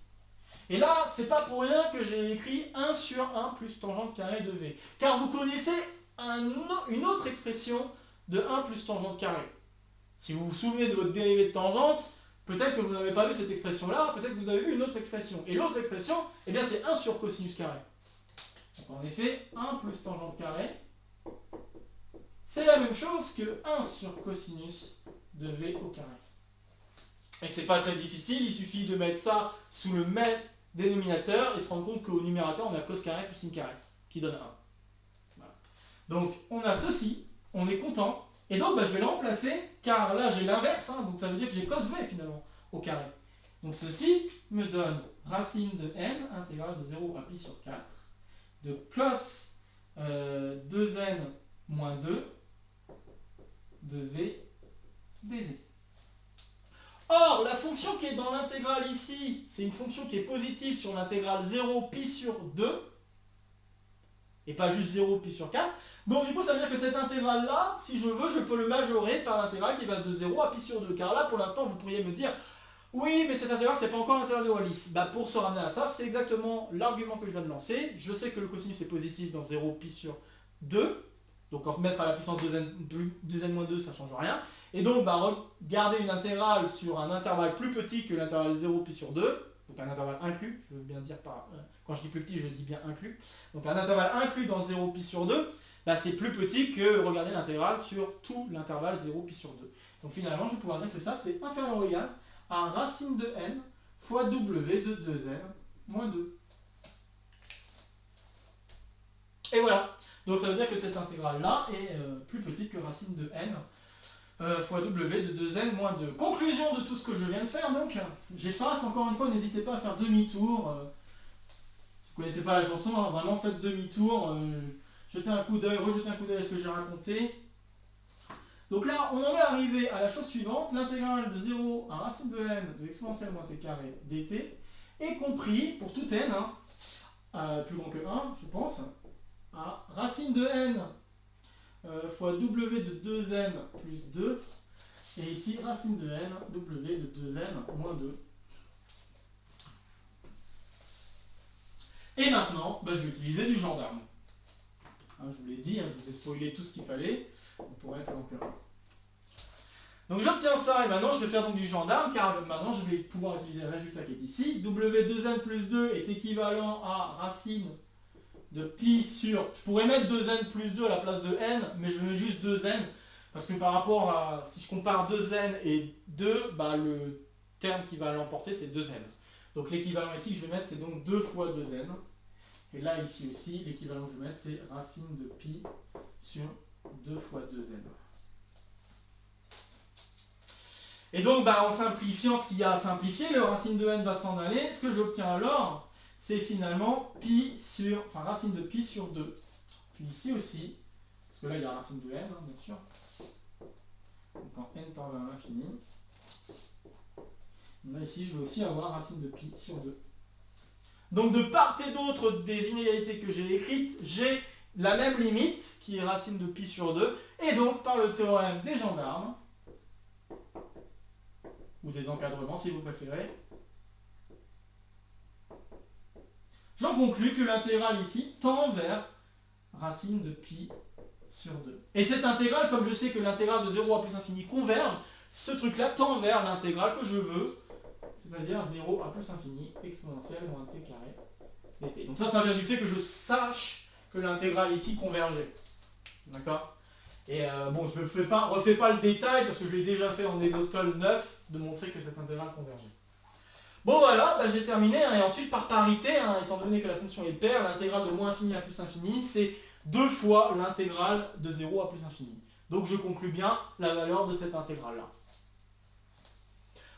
Et là, c'est pas pour rien que j'ai écrit 1 sur 1 plus tangente carrée de v. Car vous connaissez une autre expression de 1 plus tangente carrée. Si vous vous souvenez de votre dérivée de tangente, peut-être que vous n'avez pas vu cette expression-là, peut-être que vous avez vu une autre expression. Et l'autre expression, eh bien c'est 1 sur cosinus carré. Donc en effet, 1 plus tangente carrée, c'est la même chose que 1 sur cosinus de v au carré. Et c'est pas très difficile, il suffit de mettre ça sous le même dénominateur et se rendre compte qu'au numérateur, on a cos carré plus sin carré, qui donne 1. Voilà. Donc on a ceci, on est content, et donc bah, je vais le remplacer, car là j'ai l'inverse, hein, donc ça veut dire que j'ai cos v finalement au carré. Donc ceci me donne racine de n, intégrale de 0 à pi sur 4, de cos 2n moins 2 de v dv. Or, la fonction qui est dans l'intégrale ici, c'est une fonction qui est positive sur l'intégrale 0 pi sur 2, et pas juste 0 pi sur 4. Donc du coup, ça veut dire que cette intégrale-là, si je veux, je peux le majorer par l'intégrale qui va de 0 à pi sur 2. Car là, pour l'instant, vous pourriez me dire, oui, mais cette intégrale, c'est pas encore l'intégrale de Wallis. Bah, pour se ramener à ça, c'est exactement l'argument que je viens de lancer. Je sais que le cosinus est positif dans 0 pi sur 2. Donc en mettre à la puissance 2n-2, ça ne change rien. Et donc, bah, regarder une intégrale sur un intervalle plus petit que l'intervalle 0 pi sur 2, donc un intervalle inclus, je veux bien dire par... quand je dis plus petit, je dis bien inclus. Donc un intervalle inclus dans 0 pi sur 2, bah, c'est plus petit que regarder l'intégrale sur tout l'intervalle 0 pi sur 2. Donc finalement, je vais pouvoir dire que ça, c'est inférieur ou égal à racine de n fois w de 2n moins 2. Et voilà. Donc ça veut dire que cette intégrale-là est plus petite que racine de n fois w de 2n moins 2. Conclusion de tout ce que je viens de faire, donc, j'efface, encore une fois, n'hésitez pas à faire demi-tour. Si vous ne connaissez pas la chanson, hein, vraiment faites demi-tour, jetez un coup d'œil, rejetez un coup d'œil à ce que j'ai raconté. Donc là, on en est arrivé à la chose suivante, l'intégrale de 0 à racine de n de exponentielle moins t carré dt est compris, pour tout n, hein, plus grand que 1, je pense, à racine de n fois w de 2n plus 2, et ici racine de n, w de 2n moins 2. Et maintenant, bah, je vais utiliser du gendarme. Hein, je vous l'ai dit, hein, je vous ai spoilé tout ce qu'il fallait, on pourrait être encore. Donc j'obtiens ça, et maintenant je vais faire donc du gendarme, car maintenant je vais pouvoir utiliser le résultat qui est ici. W2n plus 2 est équivalent à racine de pi sur... Je pourrais mettre 2n plus 2 à la place de n, mais je mets juste 2n, parce que par rapport à... Si je compare 2n et 2, bah, le terme qui va l'emporter c'est 2n. Donc l'équivalent ici que je vais mettre c'est donc 2 fois 2n. Et là ici aussi, l'équivalent que je vais mettre c'est racine de pi sur 2 fois 2n. Et donc, bah, en simplifiant ce qu'il y a à simplifier, le racine de n va s'en aller. Ce que j'obtiens alors, c'est finalement pi sur, enfin racine de pi sur 2. Puis ici aussi, parce que là il y a racine de n, hein, bien sûr. Donc quand n tend vers l'infini. Là ici, je vais aussi avoir racine de pi sur 2. Donc de part et d'autre des inégalités que j'ai écrites, j'ai la même limite, qui est racine de pi sur 2. Et donc, par le théorème des gendarmes, ou des encadrements si vous préférez, j'en conclus que l'intégrale ici tend vers racine de pi sur 2. Et cette intégrale, comme je sais que l'intégrale de 0 à plus infini converge, ce truc-là tend vers l'intégrale que je veux, c'est-à-dire 0 à plus infini exponentielle moins t carré dt. Donc ça vient du fait que je sache que l'intégrale ici convergeait. D'accord? Et bon, je ne refais pas le détail parce que je l'ai déjà fait en exoscole 9 de montrer que cette intégrale convergeait. Bon voilà, bah, j'ai terminé, hein, et ensuite par parité, hein, étant donné que la fonction est paire, l'intégrale de moins infini à plus infini, c'est 2 fois l'intégrale de 0 à plus infini. Donc je conclus bien la valeur de cette intégrale-là.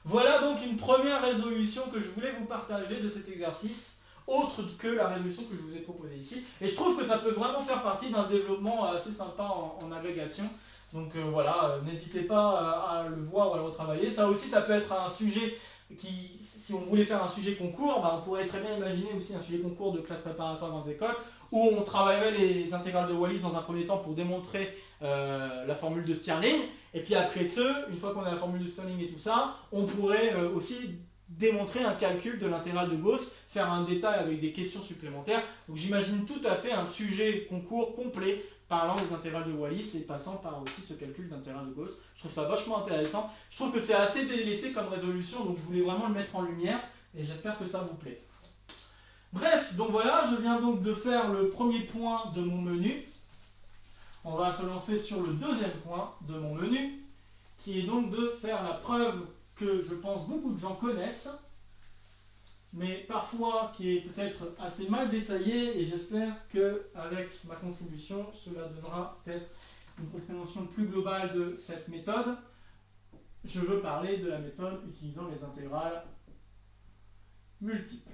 Voilà donc une première résolution que je voulais vous partager de cet exercice, autre que la résolution que je vous ai proposée ici. Et je trouve que ça peut vraiment faire partie d'un développement assez sympa en agrégation. Donc voilà, n'hésitez pas à le voir ou à le retravailler. Ça aussi, ça peut être un sujet qui, si on voulait faire un sujet concours, bah, on pourrait très bien imaginer aussi un sujet concours de classe préparatoire dans des écoles, où on travaillerait les intégrales de Wallis dans un premier temps pour démontrer la formule de Stirling, et puis après une fois qu'on a la formule de Stirling et tout ça, on pourrait aussi démontrer un calcul de l'intégrale de Gauss, faire un détail avec des questions supplémentaires. Donc j'imagine tout à fait un sujet concours complet parlant des intégrales de Wallis et passant par aussi ce calcul d'intégrale de Gauss. Je trouve ça vachement intéressant. Je trouve que c'est assez délaissé comme résolution, donc je voulais vraiment le mettre en lumière et j'espère que ça vous plaît. Bref, donc voilà, je viens donc de faire le premier point de mon menu. On va se lancer sur le deuxième point de mon menu, qui est donc de faire la preuve que je pense beaucoup de gens connaissent, mais parfois qui est peut-être assez mal détaillée, et j'espère qu'avec ma contribution, cela donnera peut-être une compréhension plus globale de cette méthode. Je veux parler de la méthode utilisant les intégrales multiples.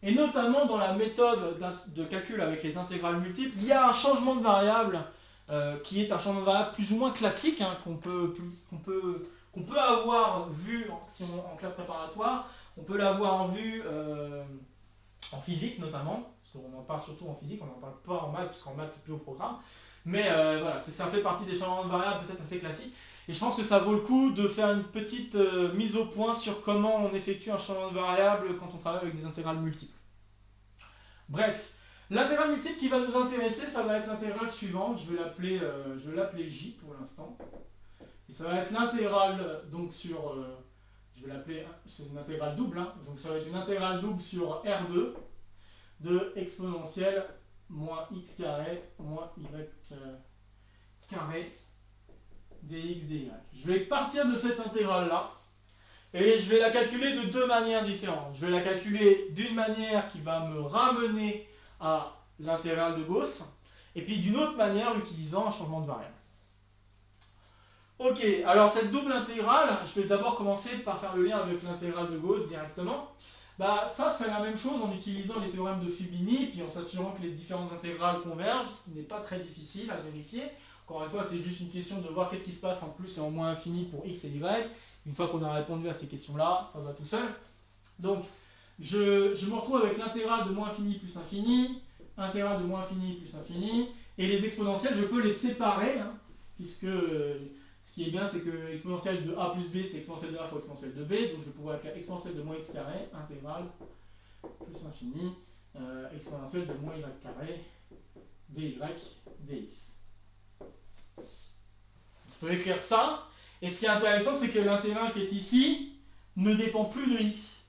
Et notamment dans la méthode de calcul avec les intégrales multiples, il y a un changement de variable qui est un changement de variable plus ou moins classique, hein, qu'on peut avoir vu en classe préparatoire. On peut l'avoir vu en physique notamment, parce qu'on en parle surtout en physique, on n'en parle pas en maths, parce qu'en maths c'est plus au programme. Mais voilà, ça fait partie des changements de variables peut-être assez classiques. Et je pense que ça vaut le coup de faire une petite mise au point sur comment on effectue un changement de variable quand on travaille avec des intégrales multiples. Bref, l'intégrale multiple qui va nous intéresser, ça va être l'intégrale suivante. Je vais l'appeler J pour l'instant. Et ça va être l'intégrale donc sur... je vais l'appeler... C'est une intégrale double. Hein, donc ça va être une intégrale double sur R2 de exponentielle moins x carré moins y carré dx dy. Je vais partir de cette intégrale-là et je vais la calculer de deux manières différentes. Je vais la calculer d'une manière qui va me ramener à l'intégrale de Gauss, et puis d'une autre manière utilisant un changement de variable. Ok, alors cette double intégrale, je vais d'abord commencer par faire le lien avec l'intégrale de Gauss directement. Bah, ça c'est la même chose en utilisant les théorèmes de Fubini, puis en s'assurant que les différentes intégrales convergent, ce qui n'est pas très difficile à vérifier. Encore une fois, c'est juste une question de voir qu'est-ce qui se passe en plus et en moins infini pour x et y. Une fois qu'on a répondu à ces questions-là, ça va tout seul. Donc, je me retrouve avec l'intégrale de moins infini plus infini, intégrale de moins infini plus infini, et les exponentielles, je peux les séparer, hein, puisque ce qui est bien, c'est que exponentielle de a plus b, c'est exponentielle de a fois exponentielle de b, donc je vais pouvoir écrire exponentielle de moins x carré, intégrale plus infini, exponentielle de moins y carré, dy dx. Je peux écrire ça. Et ce qui est intéressant, c'est que l'intégral qui est ici ne dépend plus de x.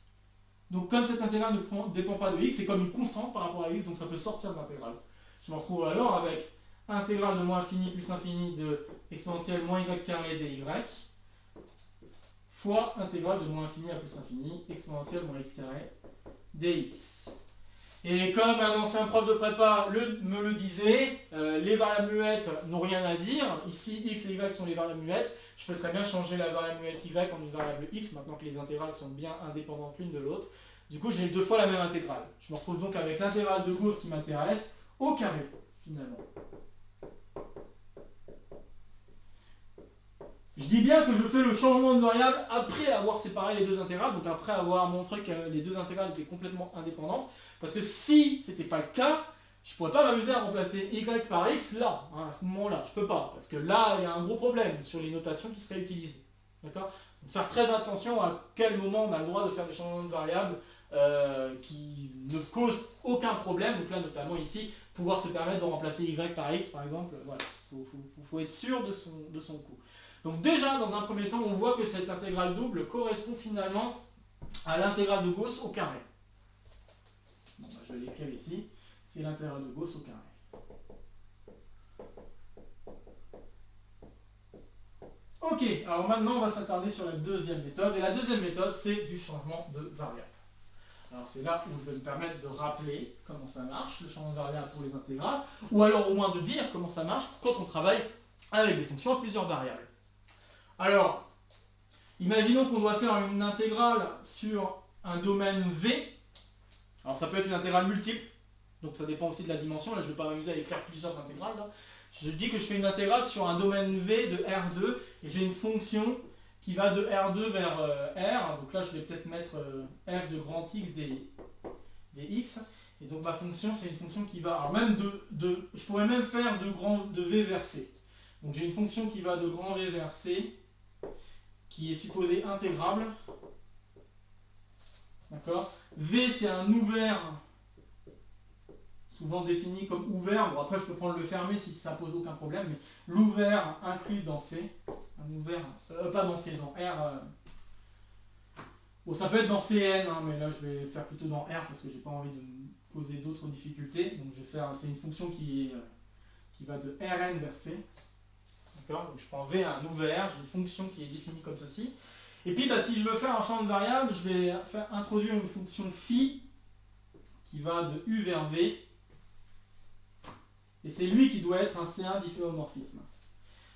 Donc comme cet intégral ne dépend pas de x, c'est comme une constante par rapport à x, donc ça peut sortir de l'intégrale. Je me retrouve alors avec intégrale de moins infini plus infini de exponentielle moins y carré dy fois intégrale de moins infini à plus infini exponentielle moins x carré dx. Et comme un ancien prof de prépa me le disait, les variables muettes n'ont rien à dire. Ici, x et y sont les variables muettes. Je peux très bien changer la variable muette y en une variable x, maintenant que les intégrales sont bien indépendantes l'une de l'autre. Du coup, j'ai deux fois la même intégrale. Je me retrouve donc avec l'intégrale de Gauss qui m'intéresse au carré, finalement. Je dis bien que je fais le changement de variable après avoir séparé les deux intégrales, donc après avoir montré que les deux intégrales étaient complètement indépendantes. Parce que si ce n'était pas le cas, je ne pourrais pas m'amuser à remplacer y par x là, hein, à ce moment-là. Je ne peux pas, parce que là, il y a un gros problème sur les notations qui seraient utilisées. D'accord ? Donc faire très attention à quel moment on a le droit de faire des changements de variables qui ne causent aucun problème. Donc là, notamment ici, pouvoir se permettre de remplacer y par x, par exemple. Voilà, faut être sûr de son coût. Donc déjà, dans un premier temps, on voit que cette intégrale double correspond finalement à l'intégrale de Gauss au carré. Bon, bah, je vais l'écrire ici. C'est l'intégrale de Gauss au carré. Ok, alors maintenant on va s'attarder sur la deuxième méthode. Et la deuxième méthode, c'est du changement de variable. Alors c'est là où je vais me permettre de rappeler comment ça marche, le changement de variable pour les intégrales, ou alors au moins de dire comment ça marche quand on travaille avec des fonctions à plusieurs variables. Alors, imaginons qu'on doit faire une intégrale sur un domaine V. Alors ça peut être une intégrale multiple, donc ça dépend aussi de la dimension. Là je ne vais pas m'amuser à écrire plusieurs intégrales. Là. Je dis que je fais une intégrale sur un domaine V de R2, et j'ai une fonction qui va de R2 vers R. Donc là je vais peut-être mettre R de grand X des X. Et donc ma fonction, c'est une fonction qui va, alors même je pourrais même faire de V vers C. Donc j'ai une fonction qui va de grand V vers C, qui est supposée intégrable. D'accord ? V c'est un ouvert, souvent défini comme ouvert. Bon après je peux prendre le fermé si ça pose aucun problème, mais l'ouvert inclus dans C. Un ouvert, pas dans C, dans R. Bon ça peut être dans CN, hein, mais là je vais faire plutôt dans R parce que j'ai pas envie de me poser d'autres difficultés. Donc je vais faire, c'est une fonction qui va de Rn vers C. D'accord ? Donc je prends V un ouvert, j'ai une fonction qui est définie comme ceci. Et puis bah, si je veux faire un champ de variable, je vais introduire une fonction phi qui va de U vers V. Et c'est lui qui doit être un C1 difféomorphisme.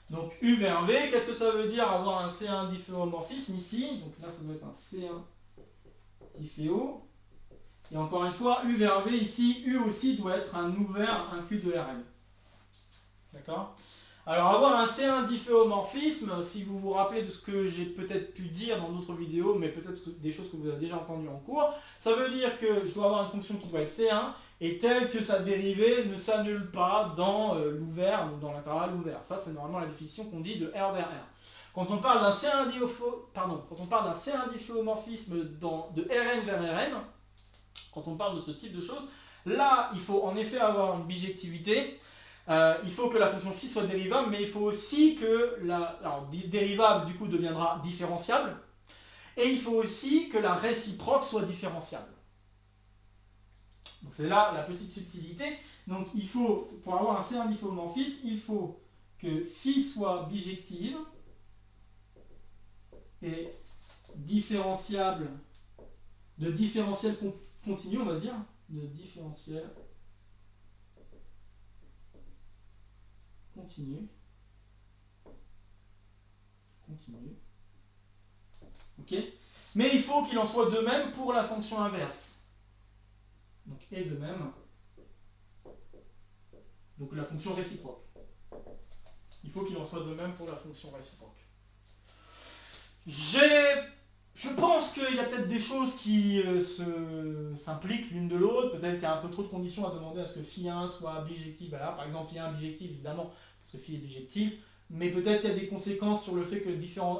Donc U vers V, qu'est-ce que ça veut dire avoir un C1 difféomorphisme ici? Donc là ça doit être un C1 difféo. Et encore une fois, U vers V ici, U aussi doit être un ouvert inclus de Rn. D'accord ? Alors avoir un C1 difféomorphisme, si vous vous rappelez de ce que j'ai peut-être pu dire dans d'autres vidéos, mais peut-être des choses que vous avez déjà entendues en cours, ça veut dire que je dois avoir une fonction qui doit être C1 et telle que sa dérivée ne s'annule pas dans l'ouvert ou dans l'intervalle ouvert. Ça c'est normalement la définition qu'on dit de R vers R. Quand on parle d'un C1 difféomorphisme de Rn vers Rn, quand on parle de ce type de choses, là il faut en effet avoir une bijectivité. Il faut que la fonction phi soit dérivable, mais il faut aussi que dérivable du coup deviendra différenciable, et il faut aussi que la réciproque soit différenciable. Donc c'est là la petite subtilité. Donc il faut, pour avoir un C1 difféomorphisme, il faut que phi soit bijective et différenciable, de différentiel continu, on va dire, de différentiel continu. Ok. Mais il faut qu'il en soit de même pour la fonction inverse. Donc et de même. Donc la fonction réciproque. Il faut qu'il en soit de même pour la fonction réciproque. Je pense qu'il y a peut-être des choses qui s'impliquent l'une de l'autre. Peut-être qu'il y a un peu trop de conditions à demander à ce que phi1 soit bijectif. Voilà, par exemple, phi1 bijectif, évidemment, parce que phi est bijectif. Mais peut-être qu'il y a des conséquences sur le fait que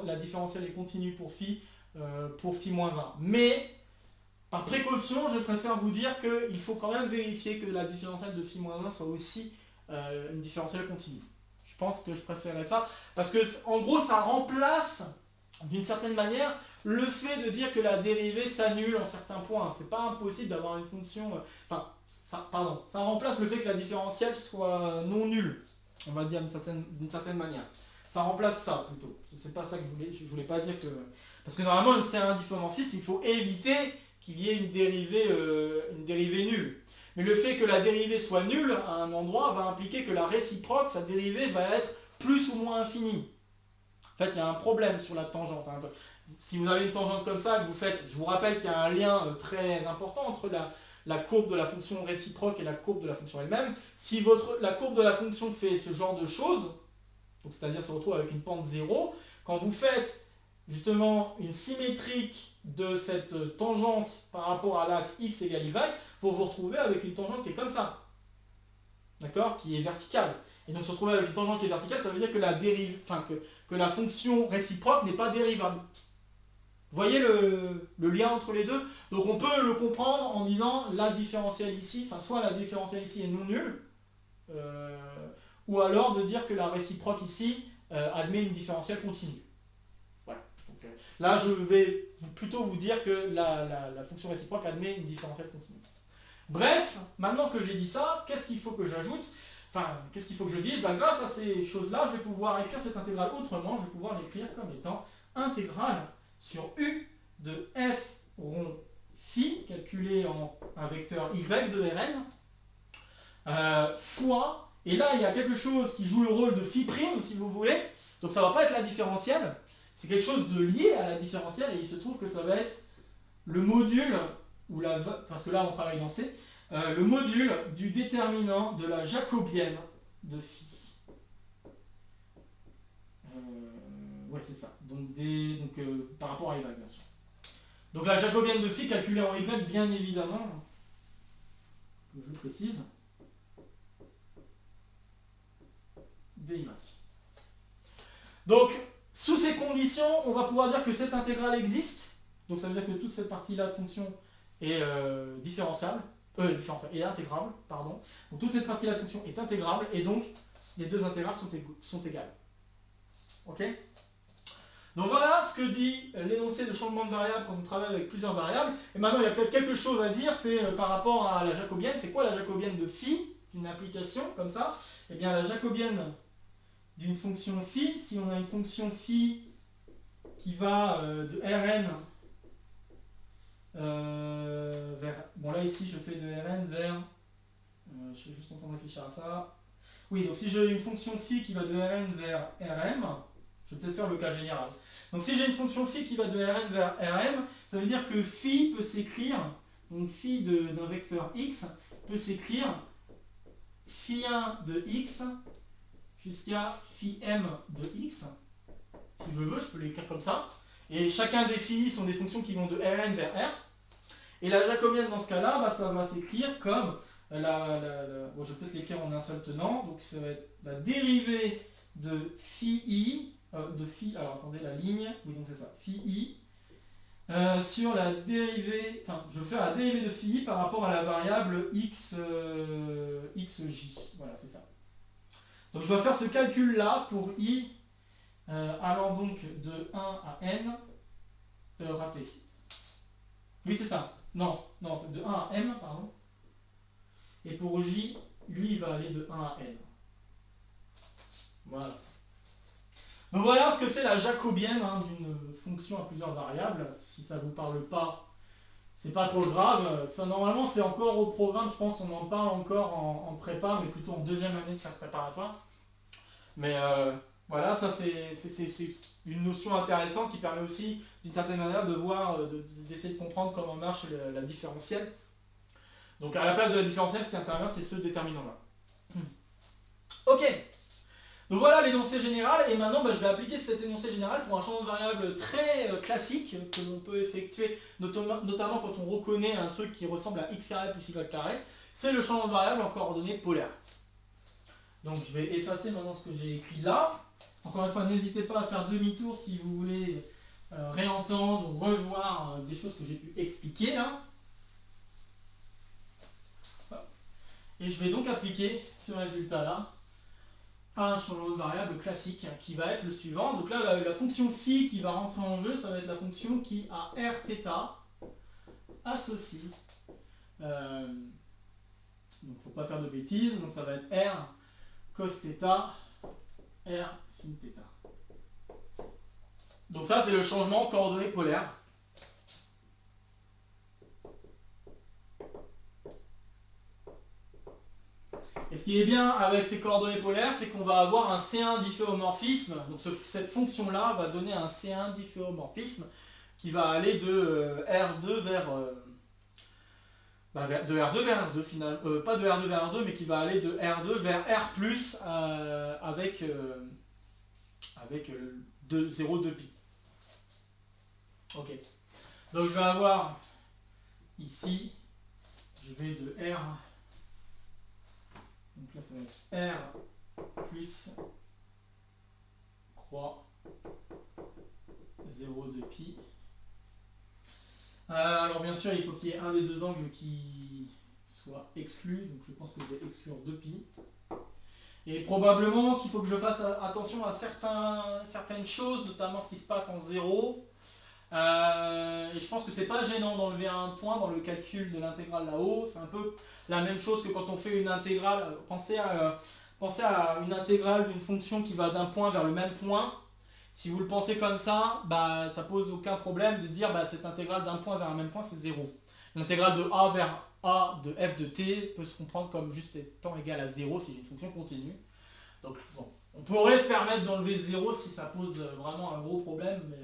la différentielle est continue pour phi moins 1. Mais, par précaution, je préfère vous dire qu'il faut quand même vérifier que la différentielle de phi moins 1 soit aussi une différentielle continue. Je pense que je préférais ça, parce que en gros ça remplace, d'une certaine manière, le fait de dire que la dérivée s'annule en certains points. C'est pas impossible d'avoir une fonction... Enfin, ça remplace le fait que la différentielle soit non nulle, on va dire d'une certaine manière. Ça remplace ça plutôt. C'est pas ça que je voulais pas dire que... Parce que normalement, une série difféomorphisme, il faut éviter qu'il y ait une dérivée nulle. Mais le fait que la dérivée soit nulle à un endroit va impliquer que la réciproque, sa dérivée, va être plus ou moins infinie. En fait, il y a un problème sur la tangente. Si vous avez une tangente comme ça, que vous faites, je vous rappelle qu'il y a un lien très important entre la courbe de la fonction réciproque et la courbe de la fonction elle-même. Si la courbe de la fonction fait ce genre de choses, c'est-à-dire se retrouve avec une pente 0, quand vous faites justement une symétrique de cette tangente par rapport à l'axe x égale y, vous vous retrouvez avec une tangente qui est comme ça. D'accord? Qui est verticale. Et donc se retrouver avec une tangente qui est verticale, ça veut dire que que la fonction réciproque n'est pas dérivable. Vous voyez le lien entre les deux? Donc on peut le comprendre en disant la différentielle ici, soit la différentielle ici est non nulle, ou alors de dire que la réciproque ici admet une différentielle continue. Voilà. Donc, là je vais plutôt vous dire que la fonction réciproque admet une différentielle continue. Bref, maintenant que j'ai dit ça, qu'est-ce qu'il faut que j'ajoute? Qu'est-ce qu'il faut que je dise? Grâce à ces choses-là, je vais pouvoir écrire cette intégrale autrement. Je vais pouvoir l'écrire comme étant intégrale sur U de f rond phi, calculé en un vecteur y de Rn, fois, et là il y a quelque chose qui joue le rôle de phi prime, si vous voulez, donc ça ne va pas être la différentielle, c'est quelque chose de lié à la différentielle, et il se trouve que ça va être le module, parce que là on travaille dans C, le module du déterminant de la jacobienne de phi. Ouais, c'est ça. Donc, par rapport à y, bien sûr. Donc la jacobienne de phi calculée en y, bien évidemment, que je précise, dy. Donc, sous ces conditions, on va pouvoir dire que cette intégrale existe. Donc ça veut dire que toute cette partie-là de fonction est différentiable, est intégrable, pardon. Donc toute cette partie-là de fonction est intégrable, et donc les deux intégrales sont égales. Ok? Donc voilà ce que dit l'énoncé de changement de variable quand on travaille avec plusieurs variables. Et maintenant, il y a peut-être quelque chose à dire, c'est par rapport à la jacobienne. C'est quoi la jacobienne de phi, d'une application comme ça? Eh bien, la jacobienne d'une fonction phi, si on a une fonction phi qui va de Rn vers... Bon là ici je fais de Rn vers... je suis juste en train de réfléchir à ça. Oui, donc si j'ai une fonction phi qui va de Rn vers Rm, je vais peut-être faire le cas général. Donc si j'ai une fonction phi qui va de Rn vers Rm, ça veut dire que phi peut s'écrire, donc phi d'un vecteur x peut s'écrire phi1 de x jusqu'à phi m de x. Si je veux, je peux l'écrire comme ça. Et chacun des phi sont des fonctions qui vont de Rn vers R. Et la jacobienne dans ce cas-là, ça va s'écrire comme bon, je vais peut-être l'écrire en un seul tenant. Donc ça va être la dérivée de phi i, alors attendez, la ligne, oui donc c'est ça, phi i, sur la dérivée, je vais faire la dérivée de phi i par rapport à la variable xj. Voilà, c'est ça. Donc je vais faire ce calcul-là pour i allant donc de 1 à n, raté. Oui, c'est ça. Non, c'est de 1 à m, pardon. Et pour j, lui, il va aller de 1 à n. Voilà. Donc voilà ce que c'est la jacobienne d'une fonction à plusieurs variables. Si ça ne vous parle pas, c'est pas trop grave. Ça, normalement, c'est encore au programme, je pense, on en parle encore en prépa, mais plutôt en deuxième année de classe préparatoire. Mais voilà, ça c'est une notion intéressante qui permet aussi, d'une certaine manière, de voir, d'essayer de comprendre comment marche la différentielle. Donc à la place de la différentielle, ce qui intervient, c'est ce déterminant-là. Ok. Donc voilà l'énoncé général, et maintenant je vais appliquer cet énoncé général pour un changement de variable très classique que l'on peut effectuer, notamment quand on reconnaît un truc qui ressemble à x carré plus y carré. C'est le changement de variable en coordonnées polaires. Donc je vais effacer maintenant ce que j'ai écrit là. Encore une fois, n'hésitez pas à faire demi-tour si vous voulez réentendre ou revoir des choses que j'ai pu expliquer là. Et je vais donc appliquer ce résultat là à un changement de variable classique qui va être le suivant. Donc là, la fonction phi qui va rentrer en jeu, ça va être la fonction qui, à rθ, associe. Donc faut pas faire de bêtises, donc ça va être r cos θ, r sin θ. Donc ça, c'est le changement coordonnées polaires. Et ce qui est bien avec ces coordonnées polaires, c'est qu'on va avoir un C1 difféomorphisme. Donc cette fonction-là va donner un C1 difféomorphisme qui va aller de R2 vers... de R2 vers R2 finalement. Pas de R2 vers R2, mais qui va aller de R2 vers R+, avec 0, 2pi. Ok. Donc je vais avoir ici, je vais de R... Donc là, ça va être R plus croix 0 de pi. Alors bien sûr, il faut qu'il y ait un des deux angles qui soit exclu. Donc je pense que je vais exclure 2pi. Et probablement qu'il faut que je fasse attention à certaines choses, notamment ce qui se passe en 0. Et je pense que c'est pas gênant d'enlever un point dans le calcul de l'intégrale là-haut. C'est un peu la même chose que quand on fait une intégrale. Pensez à une intégrale d'une fonction qui va d'un point vers le même point. Si vous le pensez comme ça, bah, ça pose aucun problème de dire bah, cette intégrale d'un point vers un même point, c'est 0. L'intégrale de a vers a de f de t peut se comprendre comme juste étant égal à 0 si j'ai une fonction continue. Donc bon, on pourrait se permettre d'enlever 0 si ça pose vraiment un gros problème. Mais,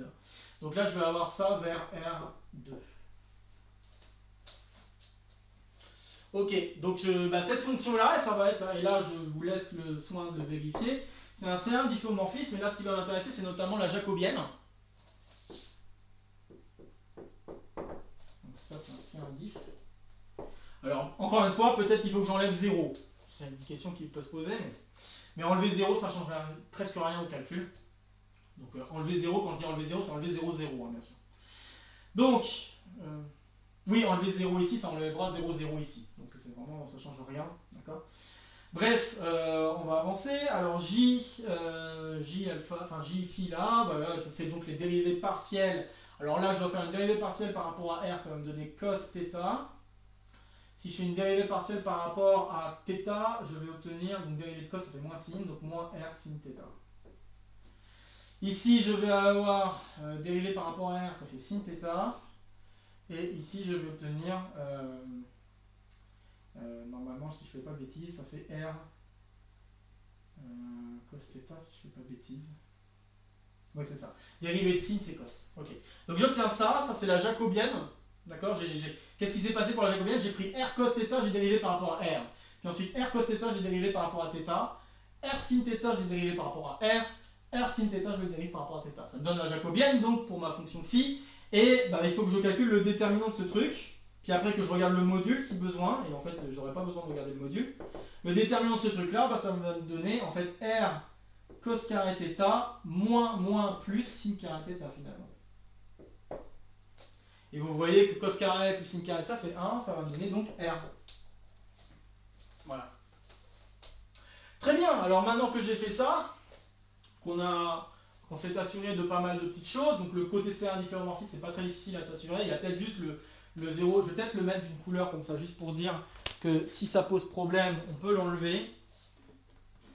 donc là, je vais avoir ça vers R2. Ok, donc cette fonction-là, ça va être, et là je vous laisse le soin de vérifier, c'est un C1 difféomorphisme, et là ce qui va m'intéresser, c'est notamment la jacobienne. Donc ça, c'est un C1 diff. Alors, encore une fois, peut-être qu'il faut que j'enlève 0. C'est une question qui peut se poser, mais enlever 0, ça ne change presque rien au calcul. Donc enlever 0, quand je dis enlever 0, c'est enlever 0, 0, hein, bien sûr. Donc, oui, enlever 0 ici, ça enlèvera 0, 0 ici. Donc c'est vraiment, ça ne change rien, d'accord. Bref, on va avancer. Alors J alpha, enfin J phi là, bah là, je fais donc les dérivées partielles. Alors là, je dois faire une dérivée partielle par rapport à R, ça va me donner cos θ. Si je fais une dérivée partielle par rapport à θ, je vais obtenir, donc dérivée de cos, ça fait moins sin, donc moins R sin θ. Ici, je vais avoir dérivé par rapport à R, ça fait sin θ. Et ici, je vais obtenir, normalement, si je ne fais pas bêtise, ça fait R cos θ, si je ne fais pas bêtise. Oui, c'est ça. Dérivée de sin, c'est cos. Ok. Donc j'obtiens ça c'est la jacobienne. D'accord. Qu'est-ce qui s'est passé pour la jacobienne? J'ai pris R cos θ, j'ai dérivé par rapport à R. Puis ensuite R cos θ, j'ai dérivé par rapport à θ. R sin θ, j'ai dérivé par rapport à R. R sin θ, je le dérive par rapport à θ. Ça me donne la jacobienne, donc, pour ma fonction phi. Et bah, il faut que je calcule le déterminant de ce truc. Puis après que je regarde le module si besoin. Et en fait, j'aurais pas besoin de regarder le module. Le déterminant de ce truc-là, bah, ça va me donner en fait R cos carré θ moins plus sin carré θ finalement. Et vous voyez que cos carré plus sin carré ça fait 1, ça va me donner donc R. Voilà. Très bien, alors maintenant que j'ai fait ça, qu'on s'est assuré de pas mal de petites choses, donc le côté C1 difféomorphisme, c'est pas très difficile à s'assurer, il y a peut-être juste le 0, je vais peut-être le mettre d'une couleur comme ça, juste pour dire que si ça pose problème, on peut l'enlever.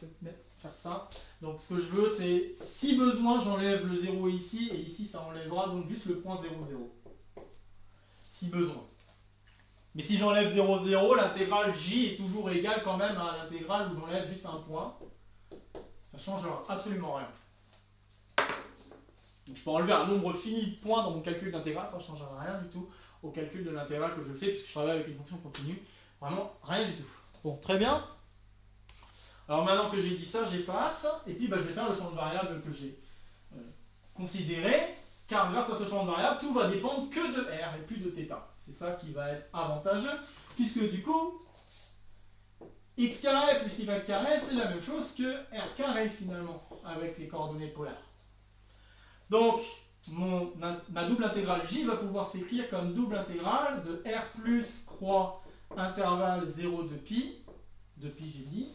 Je vais peut-être faire ça. Donc ce que je veux, c'est, si besoin, j'enlève le 0 ici, et ici ça enlèvera donc juste le point 0, 0. Si besoin. Mais si j'enlève 0, 0, l'intégrale J est toujours égale quand même à l'intégrale où j'enlève juste un point. Ça ne changera absolument rien. Donc je peux enlever un nombre fini de points dans mon calcul d'intégrale, ça ne changera rien du tout au calcul de l'intégrale que je fais, puisque je travaille avec une fonction continue. Vraiment rien du tout. Bon, très bien. Alors maintenant que j'ai dit ça, j'efface, et puis bah, je vais faire le champ de variable que j'ai considéré, car grâce à ce champ de variable, tout va dépendre que de R et plus de θ. C'est ça qui va être avantageux, puisque du coup, x carré plus y carré, c'est la même chose que r carré finalement, avec les coordonnées polaires. Donc, ma double intégrale J va pouvoir s'écrire comme double intégrale de R plus croix intervalle 0 de pi j'ai dit,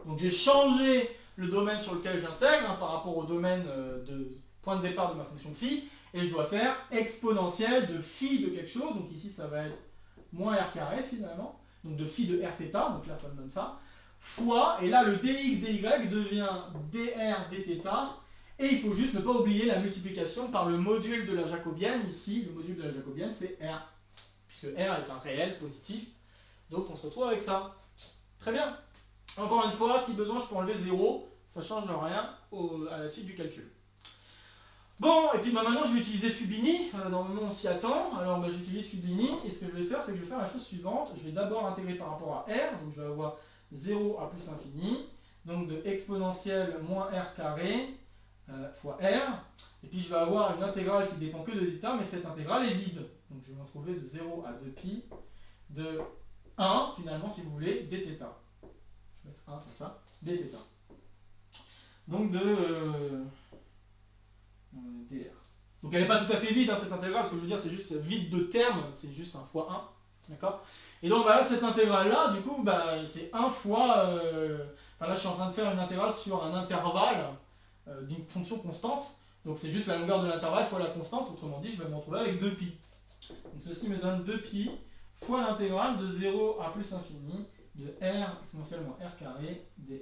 Donc j'ai changé le domaine sur lequel j'intègre par rapport au domaine de point de départ de ma fonction phi, et je dois faire exponentielle de phi de quelque chose, donc ici ça va être moins r carré finalement, donc de phi de r θ, donc là ça me donne ça, fois, et là le dx dy devient dr dθ, et il faut juste ne pas oublier la multiplication par le module de la jacobienne, ici le module de la jacobienne c'est r, puisque r est un réel positif, donc on se retrouve avec ça. Très bien. Encore une fois, si besoin je peux enlever 0, ça ne change rien à la suite du calcul. Bon, et puis maintenant je vais utiliser Fubini, normalement on s'y attend, alors j'utilise Fubini, et ce que je vais faire, c'est que je vais faire la chose suivante, je vais d'abord intégrer par rapport à R, donc je vais avoir 0 à plus infini, donc de exponentielle moins R carré fois R, et puis je vais avoir une intégrale qui dépend que de θ, mais cette intégrale est vide, donc je vais me retrouver de 0 à 2pi de 1, finalement si vous voulez, dθ. Je vais mettre 1 comme ça, dθ. Donc de... dr. Donc elle n'est pas tout à fait vide cette intégrale, ce que je veux dire c'est juste vide de terme, c'est juste 1 fois 1, d'accord. Et donc bah, là, cette intégrale là, du coup c'est 1 fois, là je suis en train de faire une intégrale sur un intervalle d'une fonction constante, donc c'est juste la longueur de l'intervalle fois la constante, autrement dit je vais me retrouver avec 2pi. Donc ceci me donne 2pi fois l'intégrale de 0 à plus infini de r exponentielle moins r carré dr.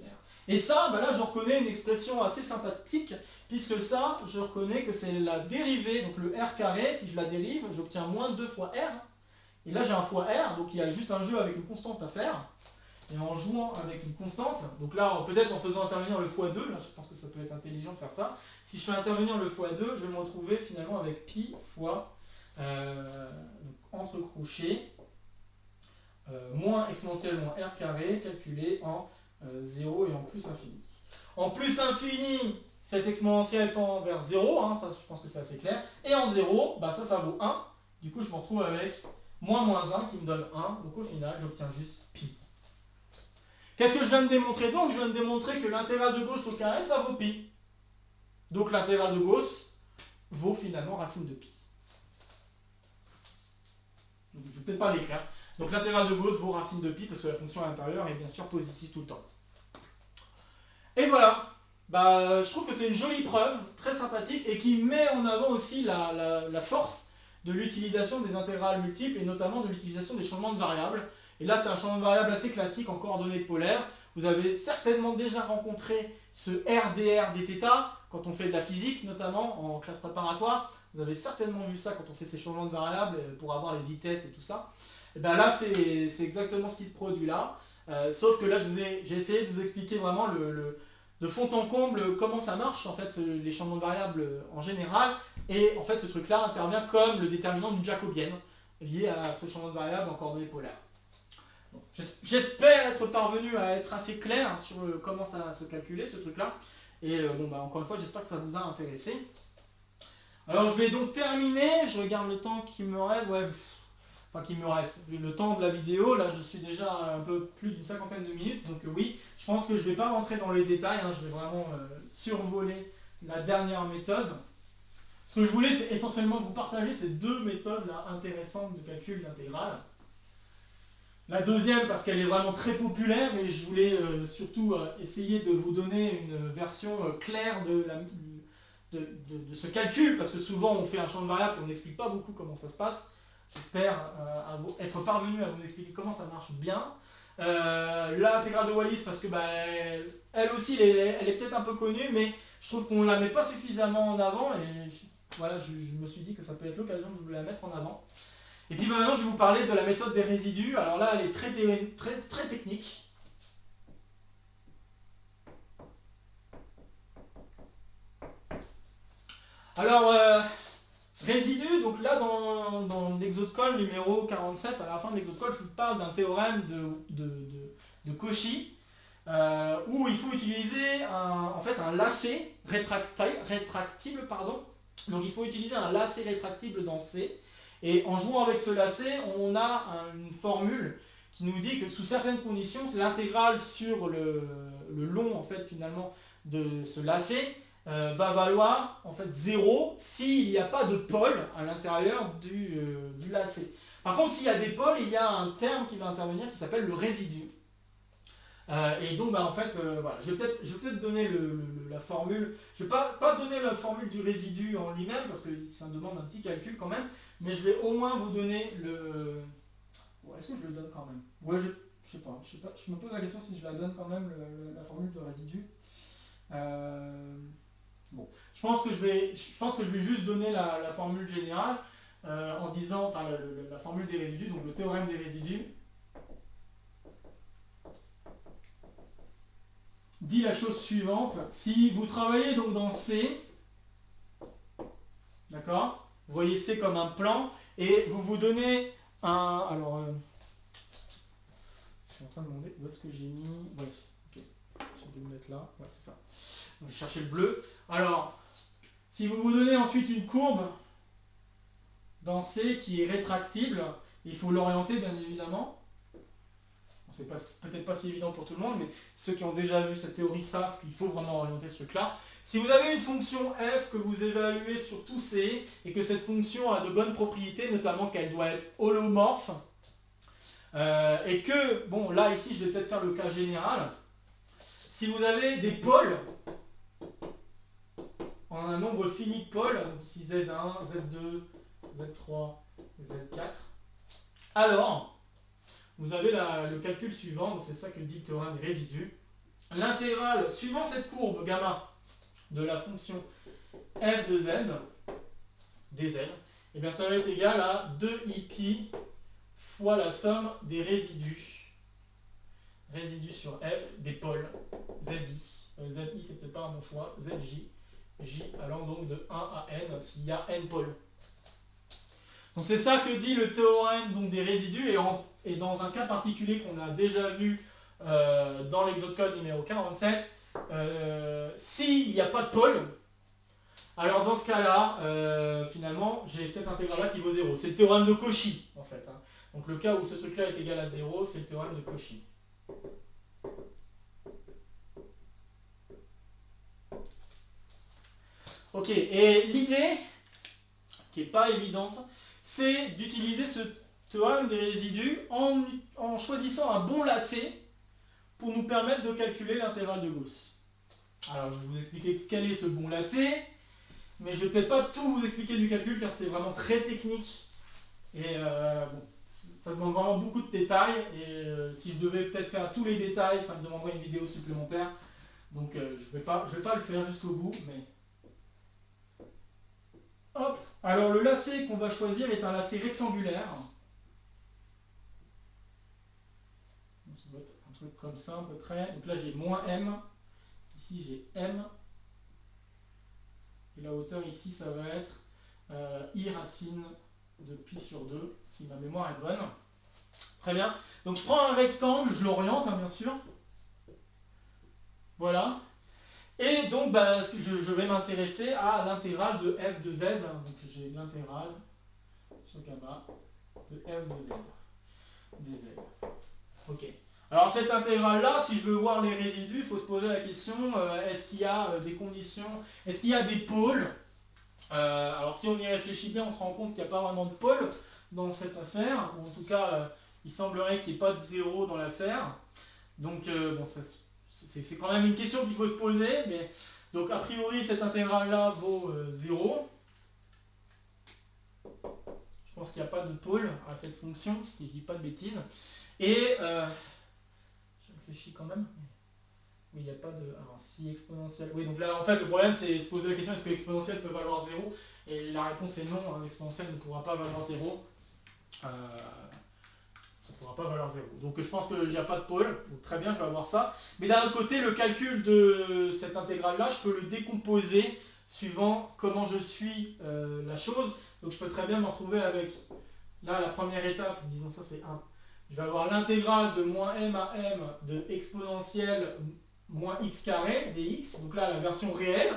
Et ça, là je reconnais une expression assez sympathique, puisque ça, je reconnais que c'est la dérivée, donc le r carré, si je la dérive, j'obtiens moins 2 fois r. Et là j'ai un fois r, donc il y a juste un jeu avec une constante à faire. Et en jouant avec une constante, donc là peut-être en faisant intervenir le x2, là je pense que ça peut être intelligent de faire ça. Si je fais intervenir le x2, je vais me retrouver finalement avec pi fois, donc entre crochets, moins exponentielle moins r carré calculé en 0 et en plus infini. En plus infini, cette exponentielle tend vers 0, ça je pense que c'est assez clair, et en 0, ça vaut 1, du coup je me retrouve avec moins 1 qui me donne 1, donc au final j'obtiens juste pi. Qu'est-ce que je viens de démontrer donc? Je viens de démontrer que l'intégrale de Gauss au carré ça vaut pi. Donc l'intégrale de Gauss vaut finalement racine de pi. Donc, je ne vais peut-être pas l'écrire. Donc l'intégrale de Gauss vaut racine de pi parce que la fonction à l'intérieur est bien sûr positive tout le temps. Et voilà, je trouve que c'est une jolie preuve, très sympathique, et qui met en avant aussi la force de l'utilisation des intégrales multiples, et notamment de l'utilisation des changements de variables. Et là c'est un changement de variable assez classique en coordonnées polaires. Vous avez certainement déjà rencontré ce RdR dθ quand on fait de la physique, notamment en classe préparatoire. Vous avez certainement vu ça quand on fait ces changements de variables pour avoir les vitesses et tout ça. Et là c'est exactement ce qui se produit là. Sauf que là j'ai essayé de vous expliquer vraiment de fond en comble comment ça marche en fait les changements de variables en général, et en fait ce truc là intervient comme le déterminant d'une jacobienne lié à ce changement de variable en coordonnées polaires. Bon, j'espère être parvenu à être assez clair sur comment ça se calculer ce truc là, et encore une fois j'espère que ça vous a intéressé. Alors je vais donc terminer, je regarde le temps qui me reste, qu'il me reste. Le temps de la vidéo, là je suis déjà un peu plus d'une cinquantaine de minutes, donc oui, je pense que je ne vais pas rentrer dans les détails, je vais vraiment survoler la dernière méthode. Ce que je voulais, c'est essentiellement vous partager ces deux méthodes là intéressantes de calcul d'intégrale. La deuxième parce qu'elle est vraiment très populaire, et je voulais surtout essayer de vous donner une version claire de ce calcul, parce que souvent on fait un champ de variable et on n'explique pas beaucoup comment ça se passe. J'espère être parvenu à vous expliquer comment ça marche bien. L'intégrale de Wallis, parce que elle aussi, elle est peut-être un peu connue, mais je trouve qu'on ne la met pas suffisamment en avant, et je me suis dit que ça peut être l'occasion de vous la mettre en avant. Et puis maintenant, je vais vous parler de la méthode des résidus. Alors là, elle est très technique. Alors, résidus, donc là dans l'exode col numéro 47, à la fin de l'exode col, je vous parle d'un théorème de Cauchy, où il faut utiliser un lacet rétractible. Donc il faut utiliser un lacet rétractible dans C, et en jouant avec ce lacet, on a une formule qui nous dit que sous certaines conditions, l'intégrale sur le long en fait finalement de ce lacet va valoir en fait 0 s'il n'y a pas de pôle à l'intérieur du lacet. Par contre, s'il y a des pôles, il y a un terme qui va intervenir qui s'appelle le résidu. Et donc bah, en fait, voilà, je vais peut-être donner la formule. Je vais pas donner la formule du résidu en lui-même, parce que ça demande un petit calcul quand même, mais je vais au moins vous donner le. Bon, est-ce que je le donne quand même? Ouais, je sais pas, je me pose la question si je la donne quand même, la formule de résidu. Euh, Bon, je pense que je vais juste donner la formule générale en disant, enfin la formule des résidus, donc le théorème des résidus, dit la chose suivante. Si vous travaillez donc dans C, d'accord, vous voyez C comme un plan, et vous vous donnez un... Alors, je suis en train de demander où est-ce que j'ai mis... Ouais, ok, j'ai dû le mettre là, ouais c'est ça. Donc, je cherchais le bleu. Alors, si vous vous donnez ensuite une courbe dans C qui est rétractible, il faut l'orienter bien évidemment. C'est peut-être pas si évident pour tout le monde, mais ceux qui ont déjà vu cette théorie savent qu'il faut vraiment orienter ce truc-là. Si vous avez une fonction f que vous évaluez sur tout C, et que cette fonction a de bonnes propriétés, notamment qu'elle doit être holomorphe, et que, bon là ici je vais peut-être faire le cas général, si vous avez des pôles, en un nombre fini de pôles, donc ici Z1, Z2, Z3, Z4, alors vous avez le calcul suivant, donc c'est ça que dit le théorème des résidus. L'intégrale suivant cette courbe gamma de la fonction f de z, dz, et bien ça va être égal à 2i fois la somme des résidus. Résidus sur f des pôles zi. Zi c'est peut-être pas un bon choix, zj. J allant donc de 1 à n s'il y a n pôles. Donc c'est ça que dit le théorème donc, des résidus, et dans un cas particulier qu'on a déjà vu dans l'exode code numéro 47, s'il n'y a pas de pôle, alors dans ce cas-là, finalement, j'ai cette intégrale-là qui vaut 0. C'est le théorème de Cauchy, en fait. Hein. Donc le cas où ce truc-là est égal à 0, c'est le théorème de Cauchy. Ok, et l'idée, qui n'est pas évidente, c'est d'utiliser ce théorème des résidus en choisissant un bon lacet pour nous permettre de calculer l'intégrale de Gauss. Alors je vais vous expliquer quel est ce bon lacet, mais je ne vais peut-être pas tout vous expliquer du calcul car c'est vraiment très technique et bon, ça demande vraiment beaucoup de détails, et si je devais peut-être faire tous les détails, ça me demanderait une vidéo supplémentaire, donc je ne vais pas le faire jusqu'au bout, mais... Hop. Alors le lacet qu'on va choisir est un lacet rectangulaire. Donc, ça doit être un truc comme ça à peu près. Donc là j'ai moins m, ici j'ai m, et la hauteur ici ça va être i racine de pi sur 2, si ma mémoire est bonne. Très bien. Donc je prends un rectangle, je l'oriente hein, bien sûr. Voilà. Et donc bah, je vais m'intéresser à l'intégrale de f de z. Donc j'ai l'intégrale sur gamma de f de z. dz. Ok. Alors cette intégrale-là, si je veux voir les résidus, il faut se poser la question, est-ce qu'il y a des conditions, est-ce qu'il y a des pôles? Alors si on y réfléchit bien, on se rend compte qu'il n'y a pas vraiment de pôle dans cette affaire, ou en tout cas, il semblerait qu'il n'y ait pas de zéro dans l'affaire. Donc bon, c'est quand même une question qu'il faut se poser, mais donc a priori cette intégrale-là vaut 0. Je pense qu'il n'y a pas de pôle à cette fonction, si je dis pas de bêtises. Et je réfléchis quand même. Oui, il n'y a pas de... Alors, si exponentielle... Oui, donc là, en fait, le problème, c'est se poser la question, est-ce que l'exponentielle peut valoir 0? Et la réponse est non, hein, l'exponentielle ne pourra pas valoir 0. Ça ne pourra pas valoir 0. Donc je pense qu'il n'y a pas de pôle. Donc, très bien, je vais avoir ça. Mais d'un autre côté, le calcul de cette intégrale-là, je peux le décomposer suivant comment je suis la chose. Donc je peux très bien me retrouver avec... Là, la première étape, disons ça, c'est 1. Je vais avoir l'intégrale de moins m à m de exponentielle moins x carré dx, donc là la version réelle.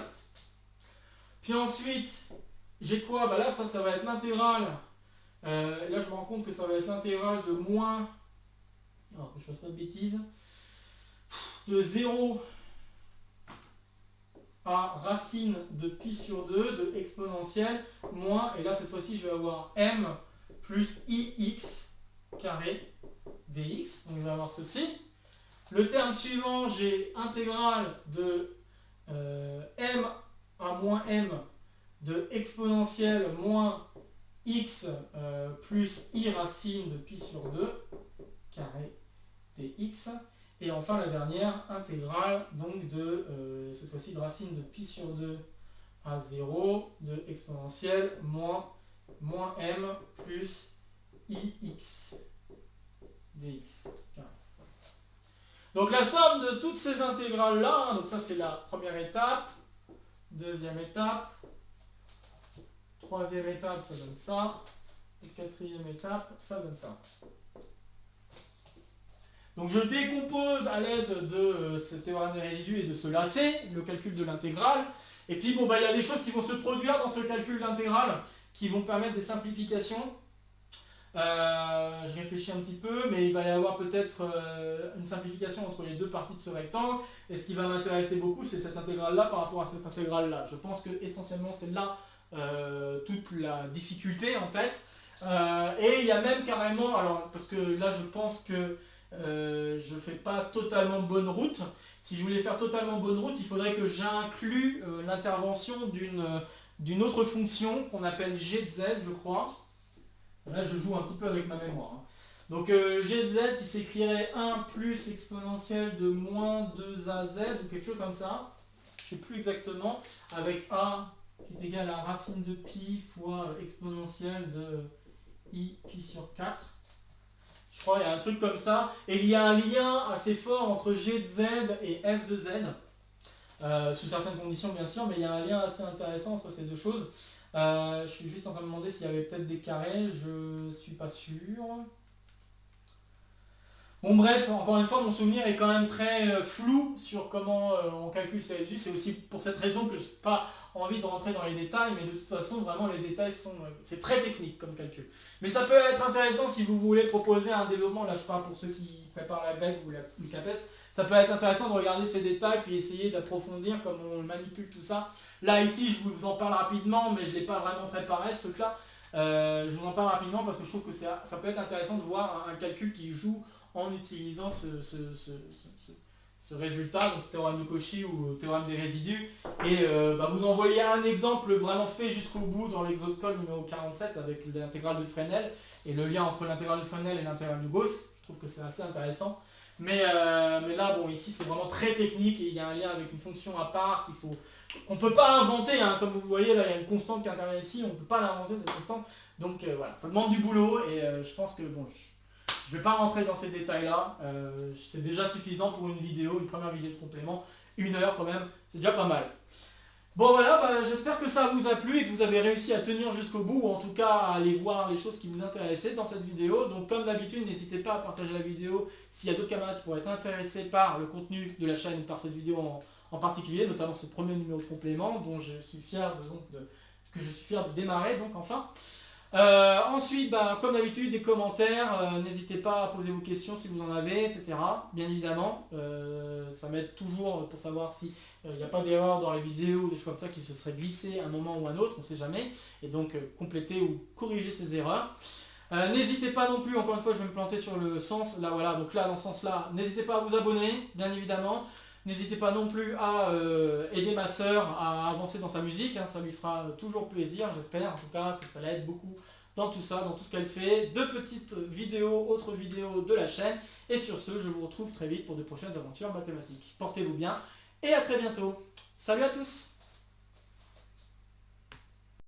Puis ensuite, j'ai quoi? Bah là, ça va être l'intégrale. Là, je me rends compte que ça va être l'intégrale de moins... Alors que je fasse pas de bêtises. De 0 à racine de pi sur 2 de exponentielle moins, et là cette fois-ci je vais avoir m plus ix carré dx, donc je vais avoir ceci. Le terme suivant, j'ai intégrale de m à moins m de exponentielle moins x plus i racine de pi sur 2 carré dx. Et enfin la dernière intégrale donc de cette fois-ci de racine de pi sur 2 à 0 de exponentielle moins m plus ix dx. Donc la somme de toutes ces intégrales là, donc ça c'est la première étape, deuxième étape, troisième étape ça donne ça, et quatrième étape ça donne ça. Donc je décompose à l'aide de ce théorème des résidus et de ce lacet, le calcul de l'intégrale. Et puis bon, il y a des choses qui vont se produire dans ce calcul d'intégrale qui vont permettre des simplifications. Je réfléchis un petit peu, mais il va y avoir peut-être une simplification entre les deux parties de ce rectangle. Et ce qui va m'intéresser beaucoup, c'est cette intégrale-là par rapport à cette intégrale-là. Je pense que essentiellement c'est là toute la difficulté en fait. Et il y a même carrément, alors parce que là je pense que je ne fais pas totalement bonne route. Si je voulais faire totalement bonne route, il faudrait que j'inclue l'intervention d'une autre fonction qu'on appelle g de z, je crois. Là, je joue un petit peu avec ma mémoire. Hein. Donc g de z qui s'écrirait 1 plus exponentielle de moins 2az ou quelque chose comme ça. Je ne sais plus exactement. Avec a qui est égal à racine de pi fois exponentielle de i pi sur 4. Je crois qu'il y a un truc comme ça. Et il y a un lien assez fort entre g de z et f de z. Sous certaines conditions bien sûr, mais il y a un lien assez intéressant entre ces deux choses. Je suis juste en train de demander s'il y avait peut-être des carrés, je suis pas sûr. Bon bref, encore une fois, mon souvenir est quand même très flou sur comment on calcule ces résidus. C'est aussi pour cette raison que je n'ai pas envie de rentrer dans les détails, mais de toute façon, vraiment, les détails sont... c'est très technique comme calcul. Mais ça peut être intéressant si vous voulez proposer un développement, là je parle pour ceux qui préparent la BEC ou le CAPES, ça peut être intéressant de regarder ces détails puis essayer d'approfondir comment on manipule tout ça. Là ici, je vous en parle rapidement, mais je ne l'ai pas vraiment préparé ce truc-là. Je vous en parle rapidement parce que je trouve que ça peut être intéressant de voir un calcul qui joue en utilisant ce résultat, donc ce théorème de Cauchy ou théorème des résidus. Et vous envoyez un exemple vraiment fait jusqu'au bout dans l'exode code numéro 47 avec l'intégrale de Fresnel et le lien entre l'intégrale de Fresnel et l'intégrale de Gauss. Je trouve que c'est assez intéressant. Mais là, bon, ici c'est vraiment très technique et il y a un lien avec une fonction à part qu'on ne peut pas inventer, hein. Comme vous voyez là, il y a une constante qui intervient ici, on ne peut pas l'inventer cette constante. Donc voilà, ça demande du boulot et je pense que bon, je ne vais pas rentrer dans ces détails-là, c'est déjà suffisant pour une vidéo, une première vidéo de complément, 1 heure quand même, c'est déjà pas mal. Bon voilà, j'espère que ça vous a plu et que vous avez réussi à tenir jusqu'au bout, ou en tout cas à aller voir les choses qui vous intéressaient dans cette vidéo. Donc comme d'habitude, n'hésitez pas à partager la vidéo s'il y a d'autres camarades qui pourraient être intéressés par le contenu de la chaîne, par cette vidéo en particulier, notamment ce premier numéro de complément dont je suis fier de démarrer, donc enfin. Ensuite, comme d'habitude, des commentaires, n'hésitez pas à poser vos questions si vous en avez, etc. Bien évidemment, ça m'aide toujours pour savoir si il n'y a pas d'erreur dans les vidéos ou des choses comme ça qui se seraient glissées à un moment ou à un autre, on ne sait jamais, et donc compléter ou corriger ces erreurs. N'hésitez pas non plus, encore une fois je vais me planter sur le sens, là voilà, donc là dans ce sens là, n'hésitez pas à vous abonner, bien évidemment. N'hésitez pas non plus à aider ma sœur à avancer dans sa musique, hein, ça lui fera toujours plaisir, j'espère en tout cas que ça l'aide beaucoup dans tout ça, dans tout ce qu'elle fait. De petites vidéos, autres vidéos de la chaîne. Et sur ce, je vous retrouve très vite pour de prochaines aventures mathématiques. Portez-vous bien et à très bientôt. Salut à tous!